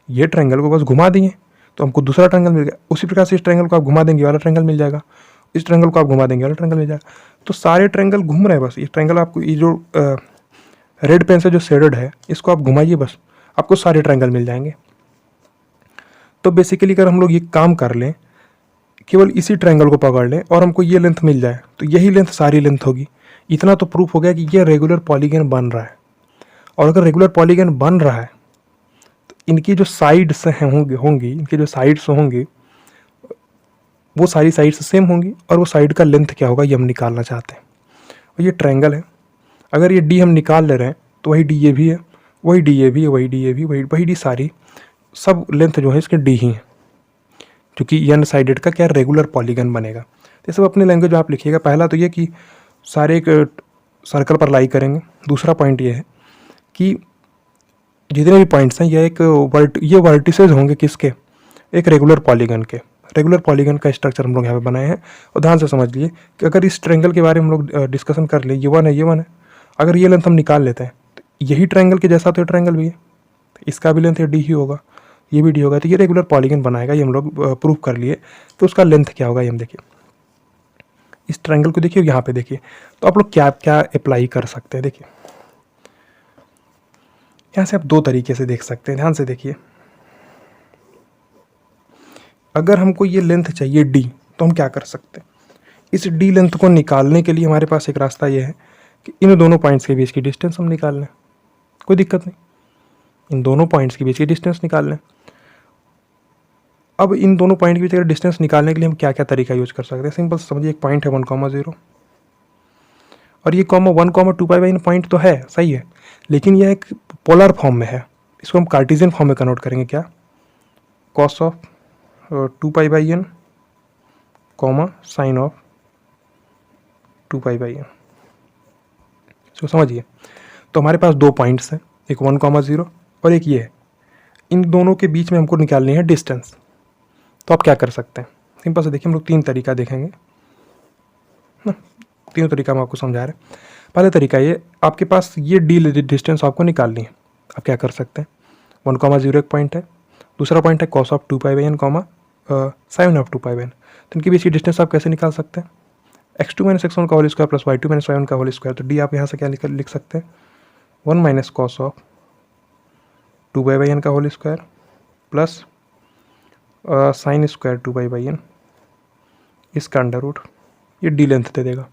Speaker 1: ये ट्रायंगल को बस घुमा दिए तो हमको दूसरा ट्रायंगल मिल गया। उसी प्रकार से इस ट्रायंगल को आप घुमा देंगे वाला ट्रायंगल मिल जाएगा, इस ट्रायंगल को आप घुमा देंगे वाला ट्रायंगल मिल जाएगा। तो सारे ट्रायंगल घूम रहे हैं बस। ये ट्रायंगल आपको, ये जो रेड पेन से जो शेडेड है इसको आप घुमाइए बस, आपको सारे ट्रायंगल मिल जाएंगे। तो बेसिकली अगर हम लोग ये काम कर लें, केवल इसी ट्रायंगल को पकड़ लें और हमको ये लेंथ मिल जाए तो यही लेंथ सारी लेंथ होगी। इतना तो प्रूफ हो गया कि ये रेगुलर पॉलीगन बन रहा है। और अगर रेगुलर पॉलीगन बन रहा है तो इनकी जो साइड्स होंगी इनकी जो साइड्स होंगी वो सारी साइड्स सेम होंगी, और वो साइड का लेंथ क्या होगा ये हम निकालना चाहते हैं। और ये ट्रायंगल है, अगर ये डी हम निकाल ले रहे हैं तो वही डी ये भी है, वही डी ये भी है, वही डी ये भी, वही डी, सारी सब लेंथ जो है इसके डी ही है, क्योंकि एन साइडेड का क्या रेगुलर पॉलीगन बनेगा। तो ये सब अपने लैंग्वेज में आप लिखिएगा। पहला तो ये कि सारे एक सर्कल पर लाई करेंगे। दूसरा पॉइंट ये है कि जितने भी पॉइंट्स हैं ये वर्टिसेज होंगे किसके, एक रेगुलर पॉलीगन के। रेगुलर पॉलीगन का स्ट्रक्चर हम लोग यहाँ पे बनाए हैं। और ध्यान से समझ लिए कि अगर इस ट्रायंगल के बारे में हम लोग डिस्कशन कर ले, ये 1 है, ये 1 है, अगर ये लेंथ हम निकाल लेते हैं तो यही ट्रायंगल के जैसा तो ये ट्रायंगल भी है, इसका भी लेंथ ये डी ही होगा, ये भी डी होगा, तो ये रेगुलर पॉलीगन बनाएगा। ये हम लोग प्रूव कर लिए। तो उसका लेंथ क्या होगा ये हम देखिए, इस ट्रायंगल को देखिए, यहाँ पे देखिए। तो आप लोग क्या क्या अप्लाई कर सकते हैं, देखिए यहाँ से आप दो तरीके से देख सकते हैं। ध्यान से देखिए, अगर हमको ये लेंथ चाहिए डी तो हम क्या कर सकते हैं। इस डी लेंथ को निकालने के लिए हमारे पास एक रास्ता ये है कि इन दोनों पॉइंट्स के बीच की डिस्टेंस हम निकाल लें, कोई दिक्कत नहीं, इन दोनों पॉइंट्स के बीच की डिस्टेंस निकाल लें। अब इन दोनों पॉइंट के बीच डिस्टेंस निकालने के लिए हम क्या क्या तरीका यूज कर सकते हैं। सिंपल समझिए, एक पॉइंट है 1,0 और ये 1,2π पॉइंट तो है, सही है, लेकिन यह एक पोलर फॉर्म में है। इसको हम कार्टेशियन फॉर्म में कन्वर्ट करेंगे, क्या, cos of 2πn sin of 2πn। इसको समझिए। तो हमारे पास दो पॉइंट्स हैं, एक 1,0 और एक ये है। इन दोनों के बीच में हमको निकालनी है डिस्टेंस। तो आप क्या कर सकते हैं, सिंपल से देखिए, हम लोग तीन तरीका देखेंगे ना, तीनों तरीका हम आपको समझा रहे हैं। पहले तरीका ये, आपके पास ये डी डिस्टेंस आपको निकालनी है। आप क्या कर सकते हैं, 1,0 एक पॉइंट है, दूसरा पॉइंट है cos of 2πn sin of 2πn। तो इनके बीच की डिस्टेंस आप कैसे निकाल सकते हैं, x2 - x1 का whole square plus y2 - y1 का होल स्क्वायर। तो डी आप यहाँ से क्या लिख सकते हैं, 1 - cos ऑफ 2πn का whole square plus sine square 2πn, इसका अंडर रूट, ये डी लेंथ दे देगा।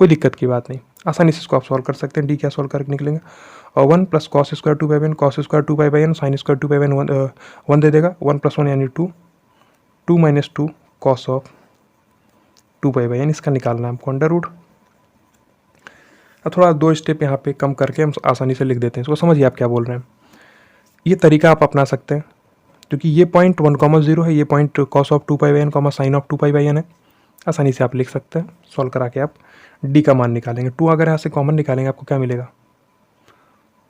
Speaker 1: कोई दिक्कत की बात नहीं, आसानी से इसको आप सॉल्व कर सकते हैं। डी क्या सॉल्व करके निकलेंगे, और 1 + cos square 2πn cos square 2πn sign square 2πn 1 दे देगा। 1 + 1 यानी 2, 2 - 2 cos ऑफ 2πn, इसका निकालना है हमको अंडर रूट। अब थोड़ा दो स्टेप यहाँ पे कम करके हम आसानी से लिख देते हैं। इसको समझिए आप क्या बोल रहे हैं। ये तरीका आप अपना सकते हैं, क्योंकि ये पॉइंट 1,0 है, ये point cos of 2πn sin of 2πn है। आसानी से आप लिख सकते हैं। सॉल्व करा के आप डी का मान निकालेंगे। 2 अगर यहाँ से कॉमन निकालेंगे आपको क्या मिलेगा,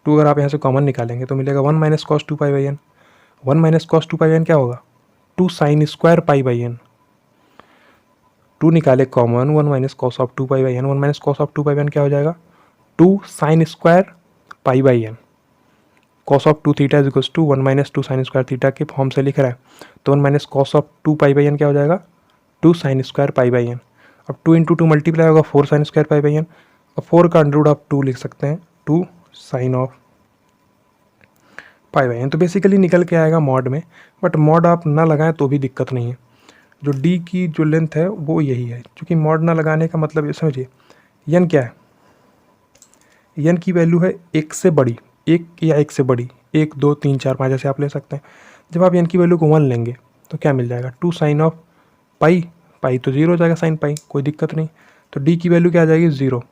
Speaker 1: 2 अगर आप यहाँ से कॉमन निकालेंगे तो मिलेगा 1 - cos 2πn। 1 - cos 2πn क्या होगा, 2 sin स्क्वायर πn। 2 निकाले common, 1 - cos of 2πn, 1 - cos of 2πn क्या हो जाएगा, 2 sin square πn। cos of 2 theta = 1 - 2 sin square theta के फॉर्म से लिख रहा है, तो 1 - cos ऑफ 2πn क्या हो जाएगा, 2 sin स्क्वायर πn। अब 2 × 2 मल्टीप्लाई होगा 4 sin स्क्वायर πn, और 4 का अंडर रूट आप 2 लिख सकते हैं, 2 sin ऑफ πn। तो बेसिकली निकल के आएगा मॉड में, बट मॉड आप ना लगाएं तो भी दिक्कत नहीं है। जो डी की जो लेंथ है वो यही है, क्योंकि मॉड ना लगाने का मतलब ये समझिए, यन क्या है, यन की वैल्यू है 1 से बड़ी, 1 या 1 से बड़ी, 1 2 3 4 5 ऐसे आप ले सकते हैं। जब आप यन की वैल्यू को 1 लेंगे तो क्या मिल जाएगा, 2 sin ऑफ पाई, पाई तो 0 हो जाएगा sin पाई, कोई दिक्कत नहीं। तो डी की वैल्यू क्या आ जाएगी, 0।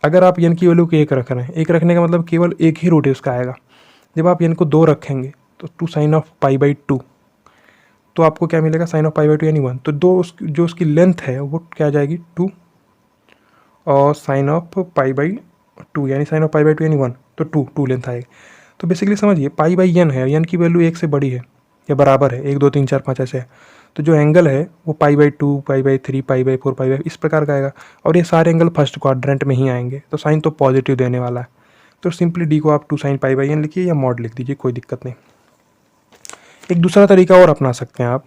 Speaker 1: अगर आप यन की वैल्यू को 1 रख रहे हैं, 1 रखने का मतलब केवल एक ही रूट इसका आएगा। जब आप यन को 2 रखेंगे तो 2 sin ऑफ π/2, तो आपको क्या मिलेगा, sin ऑफ π/2 यानी 1। तो जो उसकी लेंथ है वो क्या आ जाएगी, 2, और sin ऑफ π/2 यानी sin ऑफ π/2 यानी 1, तो 2 लेंथ आएगी। तो बेसिकली समझिए π/n है, n की वैल्यू 1 से बड़ी है, या बराबर है, 1 2 3 4 5 ऐसे है, तो जो एंगल है वो π/2 π/3 π/4 π/5 इस प्रकार का आएगा, और ये सारे एंगल फर्स्ट क्वाड्रेंट में ही आएंगे, तो साइन तो पॉजिटिव देने वाला है। तो सिंपली डी को आप 2 sin π/n लिखिए या मॉड लिख दीजिए, कोई दिक्कत नहीं। एक दूसरा तरीका और अपना सकते हैं आप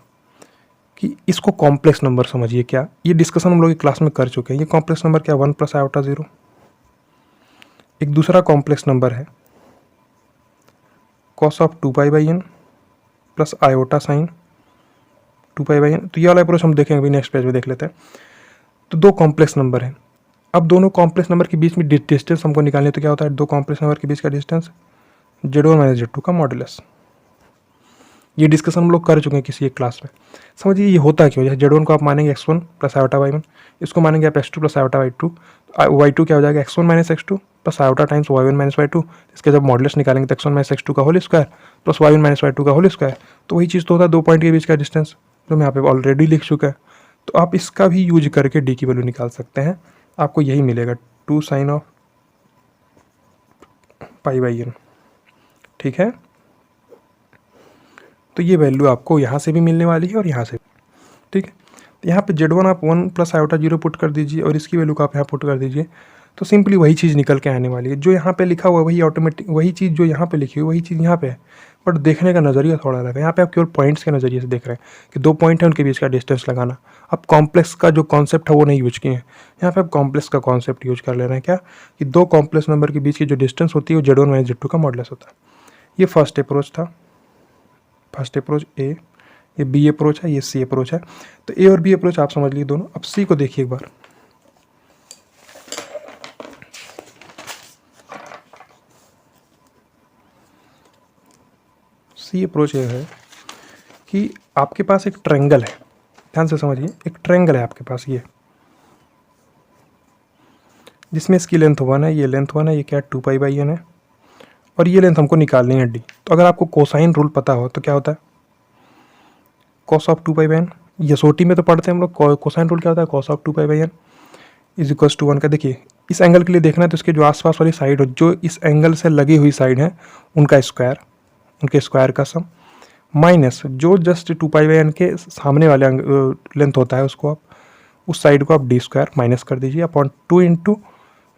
Speaker 1: कि इसको कॉम्प्लेक्स नंबर समझिए। क्या ये डिस्कशन हम लोग क्लास में कर चुके हैं। ये कॉम्प्लेक्स नंबर क्या 1 + आयोटा 0। एक दूसरा कॉम्प्लेक्स नंबर है cos of 2π/n plus iota sine 2π/n। तो ये वाला अप्रोच हम देखेंगे अभी, नेक्स्ट पेज में देख लेते हैं। तो दो कॉम्प्लेक्स नंबर हैं, अब दोनों कॉम्प्लेक्स नंबर के बीच में डिस्टेंस हमको निकालने, तो क्या होता है दो कॉम्प्लेक्स नंबर के बीच का डिस्टेंस Z1 - Z2 का मॉडुलस। ये डिस्कशन हम लोग कर चुके हैं किसी एक क्लास में। समझिए ये होता क्यों, जैसे Z1 को आप मानेंगे x1 + आयोटा y1, इसको मानेंगे आप x2 + आयोटा y2, y2 क्या हो जाएगा x1 - x2 plus iota times y1 - y2। इसके जब मॉडुलस निकालेंगे तो x1 - x2 का whole square plus y1 - y2 का होल स्क्वायर। तो वही चीज़ तो होता है दो पॉइंट के बीच का डिस्टेंस, जो मैं यहाँ पे ऑलरेडी लिख चुका है। तो आप इसका भी यूज करके डी की वैल्यू निकाल सकते हैं, आपको यही मिलेगा 2 sin ऑफ π/n। ठीक है, तो ये वैल्यू आपको यहाँ से भी मिलने वाली है और यहाँ से। ठीक है, तो यहाँ पे Z1 आप 1 + आयोटा 0 पुट कर दीजिए और इसकी वैल्यू को आप यहाँ पुट कर दीजिए, तो सिंपली वही चीज़ निकल के आने वाली है। जो यहाँ पे लिखा हुआ है वही ऑटोमेटिक, वही चीज़ जो यहाँ पे लिखी हुई वही चीज़ यहाँ पे है, बट देखने का नज़रिया थोड़ा अलग है। यहाँ पे आप केवल पॉइंट्स के नज़रिए से देख रहे हैं कि दो पॉइंट है उनके बीच का डिस्टेंस लगाना। आप कॉम्प्लेक्स का जो कॉन्सेप्ट है वो नहीं यूज किए हैं, यहाँ पे आप कॉम्प्लेक्स का कॉन्सेप्ट यूज कर ले रहे हैं। क्या कि दो कॉम्प्लेक्स नंबर के बीच की जो डिस्टेंस होती है वो Z1 - Z2 का मॉडुलस होता है। ये फर्स्ट अप्रोच था, फर्स्ट अप्रोच ए, ये बी अप्रोच है, ये सी अप्रोच है। तो ए और बी अप्रोच आप समझ लीजिए दोनों। अब सी को देखिए एक बार, सी अप्रोच ये है कि आपके पास एक ट्रायंगल है, ध्यान से समझिए, एक ट्रायंगल है आपके पास ये, जिसमें इसकी लेंथ 1 है, ये लेंथ 1 है, ये क्या 2π/n है, और ये लेंथ हमको निकालनी है डी। तो अगर आपको कोसाइन रूल पता हो तो क्या होता है cos ऑफ 2π/n, यसोटी में तो पढ़ते हैं हम लोग, कोसाइन रूल क्या होता है cos of 2π/n is equals to 1 का। देखिए इस एंगल के लिए देखना है तो इसके जो आसपास वाली साइड हो, जो इस एंगल से लगी हुई साइड है उनका स्क्वायर, उनके स्क्वायर का सम, माइनस जो जस्ट 2π/n के सामने वाले लेंथ होता है उसको आप, उस साइड को आप d² माइनस कर दीजिए अपॉन 2 इंटू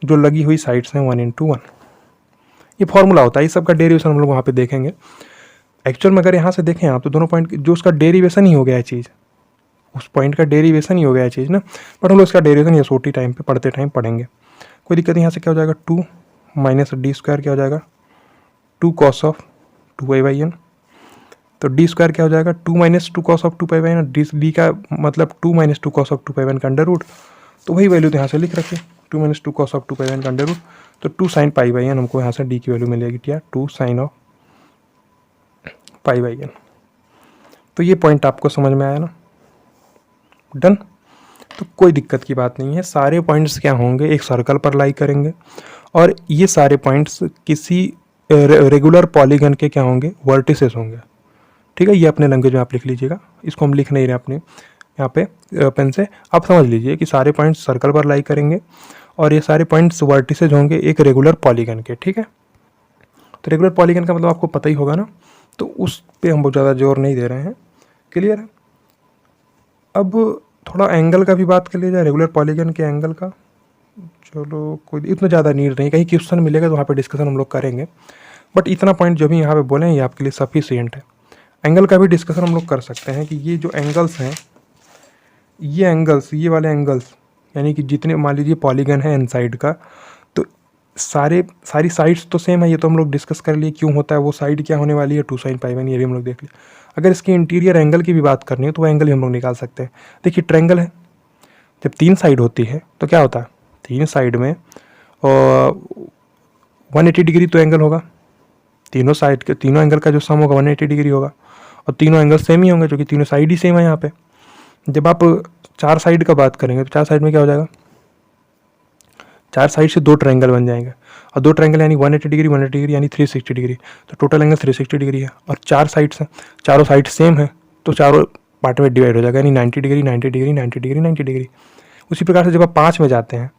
Speaker 1: जो लगी हुई साइड्स हैं 1 × 1। ये फॉर्मूला होता है, इस सब का डेरिवेशन हम लोग वहाँ पे देखेंगे। एक्चुअल में अगर यहाँ से देखें आप तो दोनों पॉइंट जो उसका डेरिवेशन ही हो गया है चीज़, उस पॉइंट का डेरिवेशन ही हो गया है चीज़ ना, बट हम लोग इसका डेरिवेशन या सोटी टाइम पे पढ़ते टाइम पढ़ेंगे, कोई दिक्कत नहीं। यहाँ से क्या हो जाएगा 2 माइनस d² क्या हो जाएगा 2 cos ऑफ 2π/n। तो d² क्या हो जाएगा 2 - 2 cos ऑफ 2π/n, डी का मतलब 2 - 2 cos ऑफ 2π/n का अंडर रूट। तो वही वैल्यू तो यहाँ से लिख रखिए 2 - 2 cos ऑफ 2π/n का अंडर रूट। तो 2 sin π/n हमको यहाँ से डी की वैल्यू मिलेगी क्या 2 sin ऑफ π/n। तो ये पॉइंट आपको समझ में आया ना, डन। तो कोई दिक्कत की बात नहीं है, सारे पॉइंट्स क्या होंगे एक सर्कल पर लाई करेंगे, और ये सारे पॉइंट्स किसी रेगुलर पॉलीगन के क्या होंगे वर्टिसेस होंगे। ठीक है, ये अपने लैंग्वेज में आप लिख लीजिएगा, इसको हम लिख नहीं रहे अपने यहाँ पे पेन से। आप समझ लीजिए कि सारे पॉइंट्स सर्कल पर लाई करेंगे और ये सारे पॉइंट्स वर्टिसेज होंगे एक रेगुलर पॉलीगन के। ठीक है, तो रेगुलर पॉलीगन का मतलब आपको पता ही होगा ना, तो उस पर हम बहुत ज़्यादा जोर नहीं दे रहे हैं, क्लियर है। अब थोड़ा एंगल का भी बात कर लिया जाए, रेगुलर पॉलीगन के एंगल का। चलो कोई इतना ज़्यादा नीड नहीं, कहीं क्वेश्चन मिलेगा तो वहाँ पे डिस्कशन हम लोग करेंगे, बट इतना पॉइंट जो भी यहाँ पे बोले हैं ये आपके लिए सफिशिएंट है। एंगल का भी डिस्कशन हम लोग कर सकते हैं कि ये जो एंगल्स हैं, ये एंगल्स, ये वाले एंगल्स, यानी कि जितने मान लीजिए पॉलीगन है इनसाइड का, तो सारी साइड्स तो सेम है, ये तो हम लोग डिस्कस कर लिए क्यों होता है, वो साइड क्या होने वाली है 2 sin π/n, ये भी हम लोग देख लिया। अगर इसके इंटीरियर एंगल की भी बात करनी है तो वो एंगल भी हम लोग निकाल सकते हैं। देखिए ट्रायंगल है, जब 3 साइड होती है तो क्या होता है 3 साइड में 180 डिग्री तो एंगल होगा, तीनों साइड के तीनों एंगल का जो सम होगा 180 डिग्री होगा, और तीनों एंगल सेम ही होंगे क्योंकि तीनों साइड ही सेम है यहाँ पे। जब आप 4 साइड का बात करेंगे तो 4 साइड में क्या हो जाएगा, 4 साइड से 2 ट्रायंगल बन जाएंगे, और 2 ट्रायंगल यानी 180 डिग्री 180 डिग्री यानी 360 डिग्री, तो टोटल एंगल 360 डिग्री है। और 4 साइड्स हैं, चारों साइड सेम है, तो चारों पार्ट में डिवाइड हो जाएगा, यानी 90 डिग्री 90 डिग्री 90 डिग्री 90 डिग्री। उसी प्रकार से जब आप 5 में जाते हैं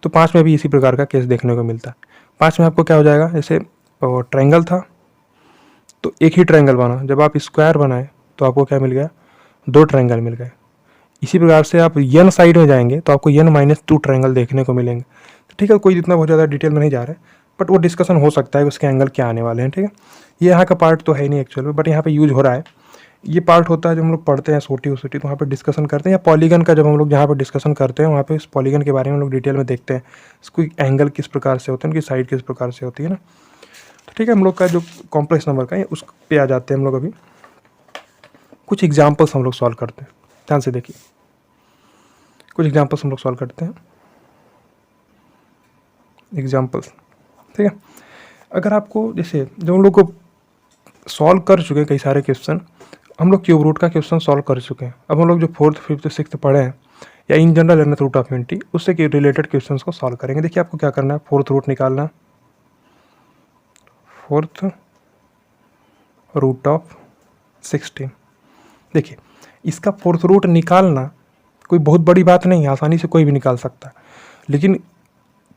Speaker 1: तो 5 में भी इसी प्रकार का केस देखने को मिलता है। 5 में आपको क्या हो जाएगा, जैसे ट्रायंगल था तो एक ही ट्रायंगल बना। जब आप स्क्वायर बनाए तो आपको क्या मिल गया, 2 ट्रायंगल मिल गए। इसी प्रकार से आप n साइड में जाएंगे तो आपको n-2 ट्रायंगल देखने को मिलेंगे। तो ठीक है, कोई इतना बहुत ज़्यादा डिटेल में नहीं जा रहा है, बट वो डिस्कशन हो सकता है कि उसके एंगल क्या आने वाले हैं। ठीक है, ये यहाँ का पार्ट तो है नहीं एक्चुअल में, बट यहाँ पे यूज हो रहा है। ये पार्ट होता है जब हम लोग पढ़ते हैं सोटी तो वहाँ पे डिस्कशन करते हैं, या पॉलीगन का जब हम लोग जहाँ पे डिस्कशन करते हैं वहाँ पे इस पॉलीगन के बारे में हम लोग डिटेल में देखते हैं, इसको एंगल किस प्रकार से होते हैं, उनकी साइड किस प्रकार से होती है ना। तो ठीक है, हम लोग का जो कॉम्प्लेक्स नंबर का है उस पे आ जाते हैं हम लोग। अभी कुछ एग्जाम्पल्स हम लोग सॉल्व करते हैं, ध्यान से देखिए, कुछ एग्जाम्पल्स हम लोग सॉल्व करते हैं। एग्जाम्पल्स, ठीक है। अगर आपको जैसे जब हम लोग को सॉल्व कर चुके हैं कई सारे क्वेश्चन, हम लोग क्यूब रूट का क्वेश्चन सॉल्व कर चुके हैं। अब हम लोग जो 4th 5th 6th पढ़े हैं या in general nth root of unity, उससे रिलेटेड क्वेश्चंस को सॉल्व करेंगे। देखिए आपको क्या करना है, 4th रूट निकालना है, 4th रूट ऑफ 16। देखिए इसका 4th रूट निकालना कोई बहुत बड़ी बात नहीं है, आसानी से कोई भी निकाल सकता है, लेकिन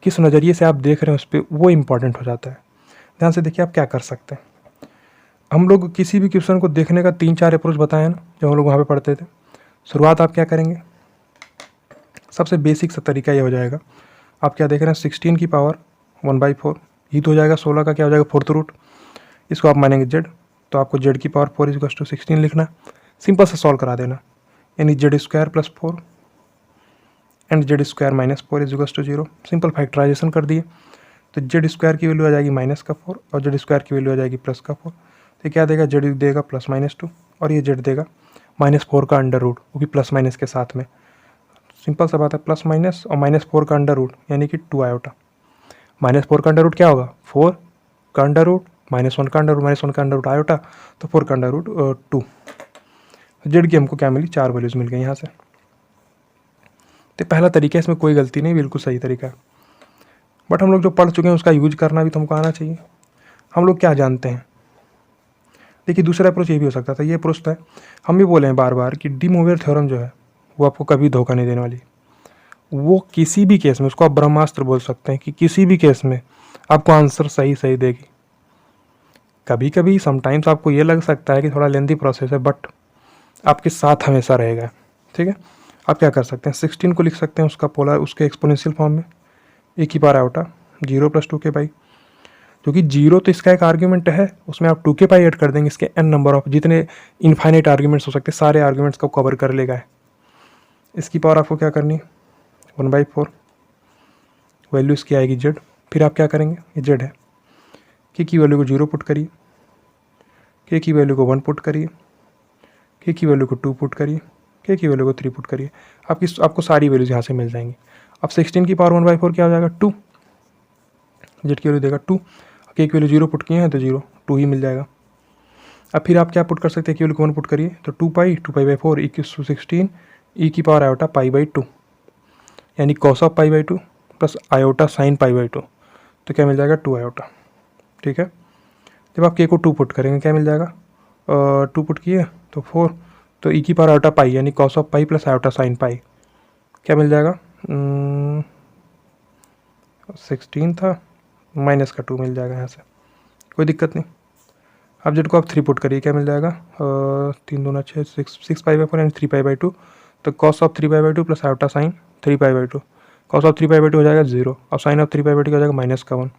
Speaker 1: किस नज़रिए से आप देख रहे हैं उस पर वो इम्पॉर्टेंट हो जाता है। ध्यान से देखिए आप क्या कर सकते हैं। हम लोग किसी भी क्वेश्चन को देखने का 3-4 अप्रोच बताए ना जब हम लोग वहाँ पे पढ़ते थे। शुरुआत आप क्या करेंगे, सबसे बेसिक सा तरीका ये हो जाएगा, आप क्या देख रहे हैं 16 की पावर 1/4, ये तो हो जाएगा 16 का क्या हो जाएगा 4th रूट, इसको आप मानेंगे z, तो आपको z की पावर 4 = 16 लिखना, सिंपल से सॉल्व करा देना, यानी z² + 4 and z² - 4 = 0। Simple factorisation कर दिए, तो z² की वैल्यू आ जाएगी -4 और z² की वैल्यू आ जाएगी +4। तो क्या देगा, z देगा +-2 और ये z देगा -4 का अंडर रूट, वो भी प्लस माइनस के साथ में। सिंपल सा बात है, प्लस माइनस और -4 का अंडर रूट यानी कि 2 आयोटा। -4 का अंडर रूट क्या होगा, 4 का अंडर रूट -1 का अंडर रूट, -1 का अंडर रूट आयोटा, तो 4 का अंडर रूट 2। जेड की हमको क्या मिली, 4 वैल्यूज़ मिल गई यहाँ से। तो पहला तरीका, इसमें कोई गलती नहीं, बिल्कुल सही तरीका है। बट हम लोग जो पढ़ चुके हैं उसका यूज करना भी तो हमको आना चाहिए। हम लोग क्या जानते हैं, देखिए दूसरा अप्रोच ये भी हो सकता था, ये अप्रोच था, हम भी बोले हैं बार बार कि डी मोवियर थ्योरम जो है वो आपको कभी धोखा नहीं देने वाली। वो किसी भी केस में, उसको आप ब्रह्मास्त्र बोल सकते हैं कि किसी भी केस में आपको आंसर सही सही देगी। कभी कभी समटाइम्स आपको ये लग सकता है कि थोड़ा लेंथी प्रोसेस है, बट आपके साथ हमेशा रहेगा। ठीक है, आप क्या कर सकते हैं, 16 को लिख सकते हैं उसका पोलर, उसके एक्सपोनेंशियल फॉर्म में, ए की पावर आयोटा 0 + 2k/, क्योंकि 0 तो इसका एक आर्ग्यूमेंट है, उसमें आप 2k/, ऐड कर देंगे, इसके n नंबर ऑफ जितने इनफाइनाइट आर्ग्यूमेंट्स हो सकते हैं सारे आर्ग्यूमेंट्स को कवर कर लेगा है। इसकी पावर आपको क्या करनी है, 1/4, वैल्यू इसकी आएगी z। फिर आप क्या करेंगे, ये z है, k की वैल्यू को 0 पुट करिए, k की वैल्यू को 1 पुट करिए, k की वैल्यू को 2 पुट करिए, k की वैल्यू को 3 पुट करिए, आपको सारी वैल्यूज यहाँ से मिल जाएंगी। अब 16 की पावर 1/4 क्या हो जाएगा, 2, z की वैल्यू देगा 2, k की वैल्यू 0 पुट किए हैं तो 0, 2 ही मिल जाएगा। अब फिर आप क्या पुट कर सकते हैं, k वैल्यू को 1 पुट करिए तो 2π/4 = 16 e की पावर आयोटा π/2, यानी cos of π/2 plus iota sin π/2, तो क्या मिल जाएगा 2 आयोटा। ठीक है, जब आप k को 2 पुट करेंगे क्या मिल जाएगा, 2 पुट किए तो 4, तो e की पावर आयोटा पाई यानी cos of pi plus iota sin पाई, क्या मिल जाएगा, 16 था माइनस का 2 मिल जाएगा यहाँ से, कोई दिक्कत नहीं। अब जेड को आप 3 पुट करिए, क्या मिल जाएगा, 3 दूना 6, 6π/4 यानी 3π/2, तो cos of 3π/2 plus iota sin 3π/2, cos of 3π/2 हो जाएगा 0 और sin ऑफ 3π/2 हो जाएगा -1,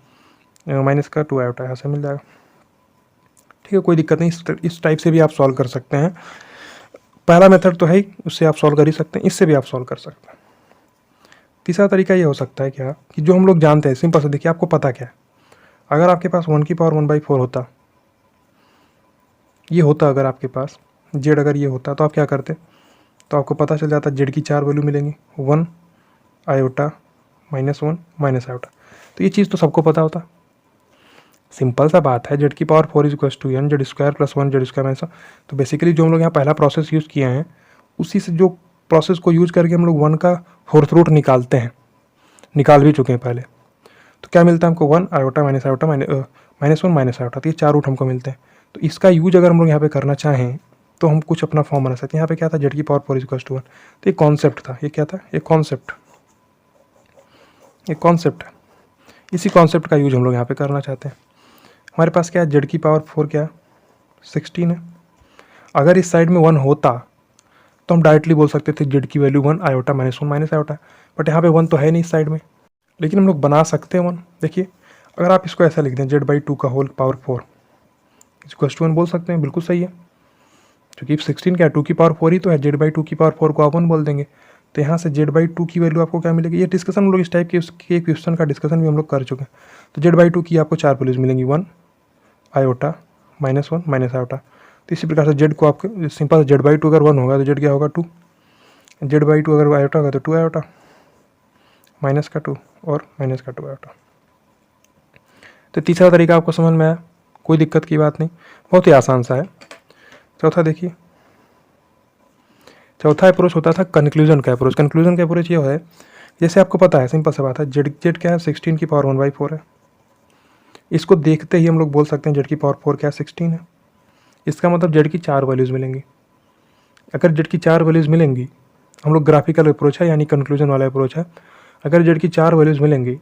Speaker 1: माइनस का 2 आयोटा यहाँ से मिल जाएगा। ठीक है, कोई दिक्कत नहीं, इस टाइप से भी आप सॉल्व कर सकते हैं। पहला मेथड तो है ही, उससे आप सॉल्व कर ही सकते हैं, इससे भी आप सॉल्व कर सकते हैं। तीसरा तरीका ये हो सकता है क्या, कि जो हम लोग जानते हैं, सिंपल से देखिए आपको पता क्या है, अगर आपके पास 1 की पावर 1/4 होता, ये होता अगर आपके पास जेड अगर ये होता तो आप क्या करते, तो आपको पता चल जाता जेड की 4 वैल्यू मिलेंगी, 1 आयोटा -1 माइनस आयोटा, तो ये चीज़ तो सबको पता होता। सिंपल सा बात है, जेड की पावर 4 = n z² + 1 z² -1। तो बेसिकली जो हम लोग यहाँ पहला प्रोसेस यूज़ किए हैं, उसी से जो प्रोसेस को यूज़ करके हम लोग 1 का 4th रूट निकालते हैं, निकाल भी चुके हैं पहले। तो क्या मिलता है हमको, 1 iota minus iota -1 minus iota, तो ये 4 रूट हमको मिलते हैं। तो इसका यूज अगर हम लोग यहाँ पे करना चाहें तो हम कुछ अपना फॉर्म बना सकते हैं। यहाँ पे क्या था, जेड की पावर 4 = 1, तो ये कॉन्सेप्ट था, ये क्या था, ये कॉन्सेप्ट है। इसी कॉन्सेप्ट का यूज हम लोग यहाँ पे करना चाहते हैं। हमारे पास क्या है, जेड की पावर 4 क्या है, 16 है। अगर इस साइड में 1 होता तो हम डायरेक्टली बोल सकते थे जेड की value 1 iota minus 1 minus iota, but यहाँ पे 1 तो है नहीं इस साइड में, लेकिन हम लोग बना सकते हैं 1। देखिए अगर आप इसको ऐसा लिख दें Z/2 का होल पावर 4 इक्वल्स टू 1 बोल सकते हैं, बिल्कुल सही है, क्योंकि 16 क्या 2 की पावर 4 ही तो है, Z/2 की पावर 4 को आप 1 बोल देंगे, तो यहाँ से Z/2 की वैल्यू आपको क्या मिलेगी। ये डिस्कशन हम लोग इस टाइप के क्वेश्चन का डिस्कशन भी हम लोग कर चुके हैं। तो Z/2 की आपको 4 वैल्यूज मिलेंगी, 1 आयोटा माइनस 1 माइनस आयोटा। तो इसी प्रकार से जेड को आपके सिंपल Z/2 अगर 1 होगा तो जेड क्या होगा 2, Z/2 अगर आयोटा होगा तो 2 आयोटा, माइनस का 2 और माइनस का 2 आयोटा। तो तीसरा तरीका आपको समझ में आया, कोई दिक्कत की बात नहीं, बहुत ही आसान सा है। चौथा देखिए, चौथा अप्रोच होता था कंक्लूजन का अप्रोच। कंक्लूजन का अप्रोच ये है, जैसे आपको पता है सिंपल सा बात है, जेड क्या है 16 की पावर 1/4 है। इसको देखते ही हम लोग बोल सकते हैं जेड की पावर 4 क्या है 16 है। इसका मतलब जेड की 4 वैल्यूज मिलेंगी। अगर जेड की 4 वैल्यूज मिलेंगी, हम लोग ग्राफिकल अप्रोच है यानी कंक्लूजन वाला अप्रोच है, अगर जेड की 4 वैल्यूज मिलेंगी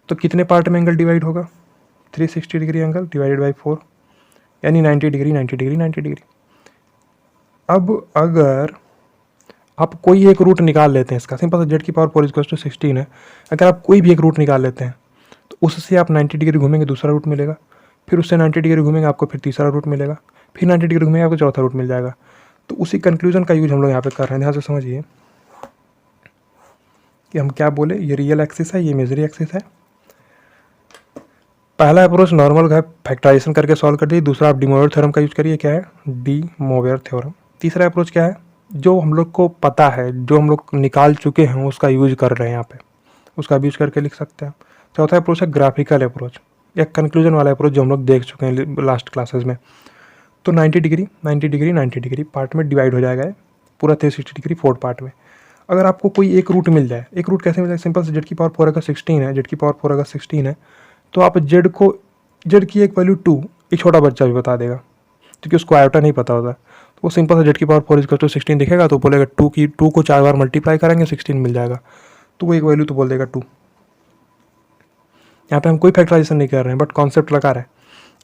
Speaker 1: तो कितने पार्ट में एंगल डिवाइड होगा, 360 डिग्री एंगल डिवाइडेड बाई 4 यानी 90 डिग्री 90 डिग्री 90 डिग्री। अब अगर आप कोई एक रूट निकाल लेते हैं इसका, सिंपल जेड की पावर 4 इक्वल टू 16 है, अगर आप कोई भी एक रूट निकाल लेते हैं तो उससे आप 90 डिग्री घूमेंगे दूसरा रूट मिलेगा, फिर उससे 90 डिग्री घूमेंगे आपको फिर तीसरा रूट मिलेगा, फिर 90 डिग्री घूमेंगे आपको चौथा रूट मिल जाएगा। तो उसी कंक्लूजन का यूज हम लोग यहाँ पे कर रहे हैं। ध्यान से समझिए कि हम क्या बोले, ये रियल एक्सिस है, ये इमेजरी एक्सिस है। पहला अप्रोच नॉर्मल है, फैक्टराइजेशन करके सॉल्व कर दिए। दूसरा आप डी मोवियर थ्योरम का यूज करिए, क्या है डी मोवियर थ्योरम। तीसरा अप्रोच क्या है, जो हम लोग को पता है, जो हम लोग निकाल चुके हैं उसका यूज कर रहे हैं यहाँ पे, उसका भी यूज करके लिख सकते हैं। चौथा अप्रोच है ग्राफिकल अप्रोच या कंक्लूजन वाला अप्रोच, जो हम लोग देख चुके हैं लास्ट क्लासेस में। तो 90 डिग्री 90 डिग्री 90 डिग्री पार्ट में डिवाइड हो जाएगा पूरा 360 डिग्री 4 पार्ट में। अगर आपको कोई एक रूट मिल जाए, एक रूट कैसे मिल जाए, सिंपल से जेड की पावर 4 अगर 16 है, जेड की पावर 4 अगर 16 है तो आप जेड को, जेड की एक वैल्यू 2 ये छोटा बच्चा भी बता देगा, क्योंकि उसको आयोटा नहीं पता होता। तो वो सिंपल से जेड की पावर 4 इक्वल टू 16 दिखेगा तो बोलेगा 2 को 4 बार मल्टीप्लाई करेंगे 16 मिल जाएगा, तो वो एक वैल्यू तो बोल देगा 2। यहाँ पे हम कोई फैक्टराइजेशन नहीं कर रहे हैं, बट कॉन्सेप्ट लगा रहे हैं।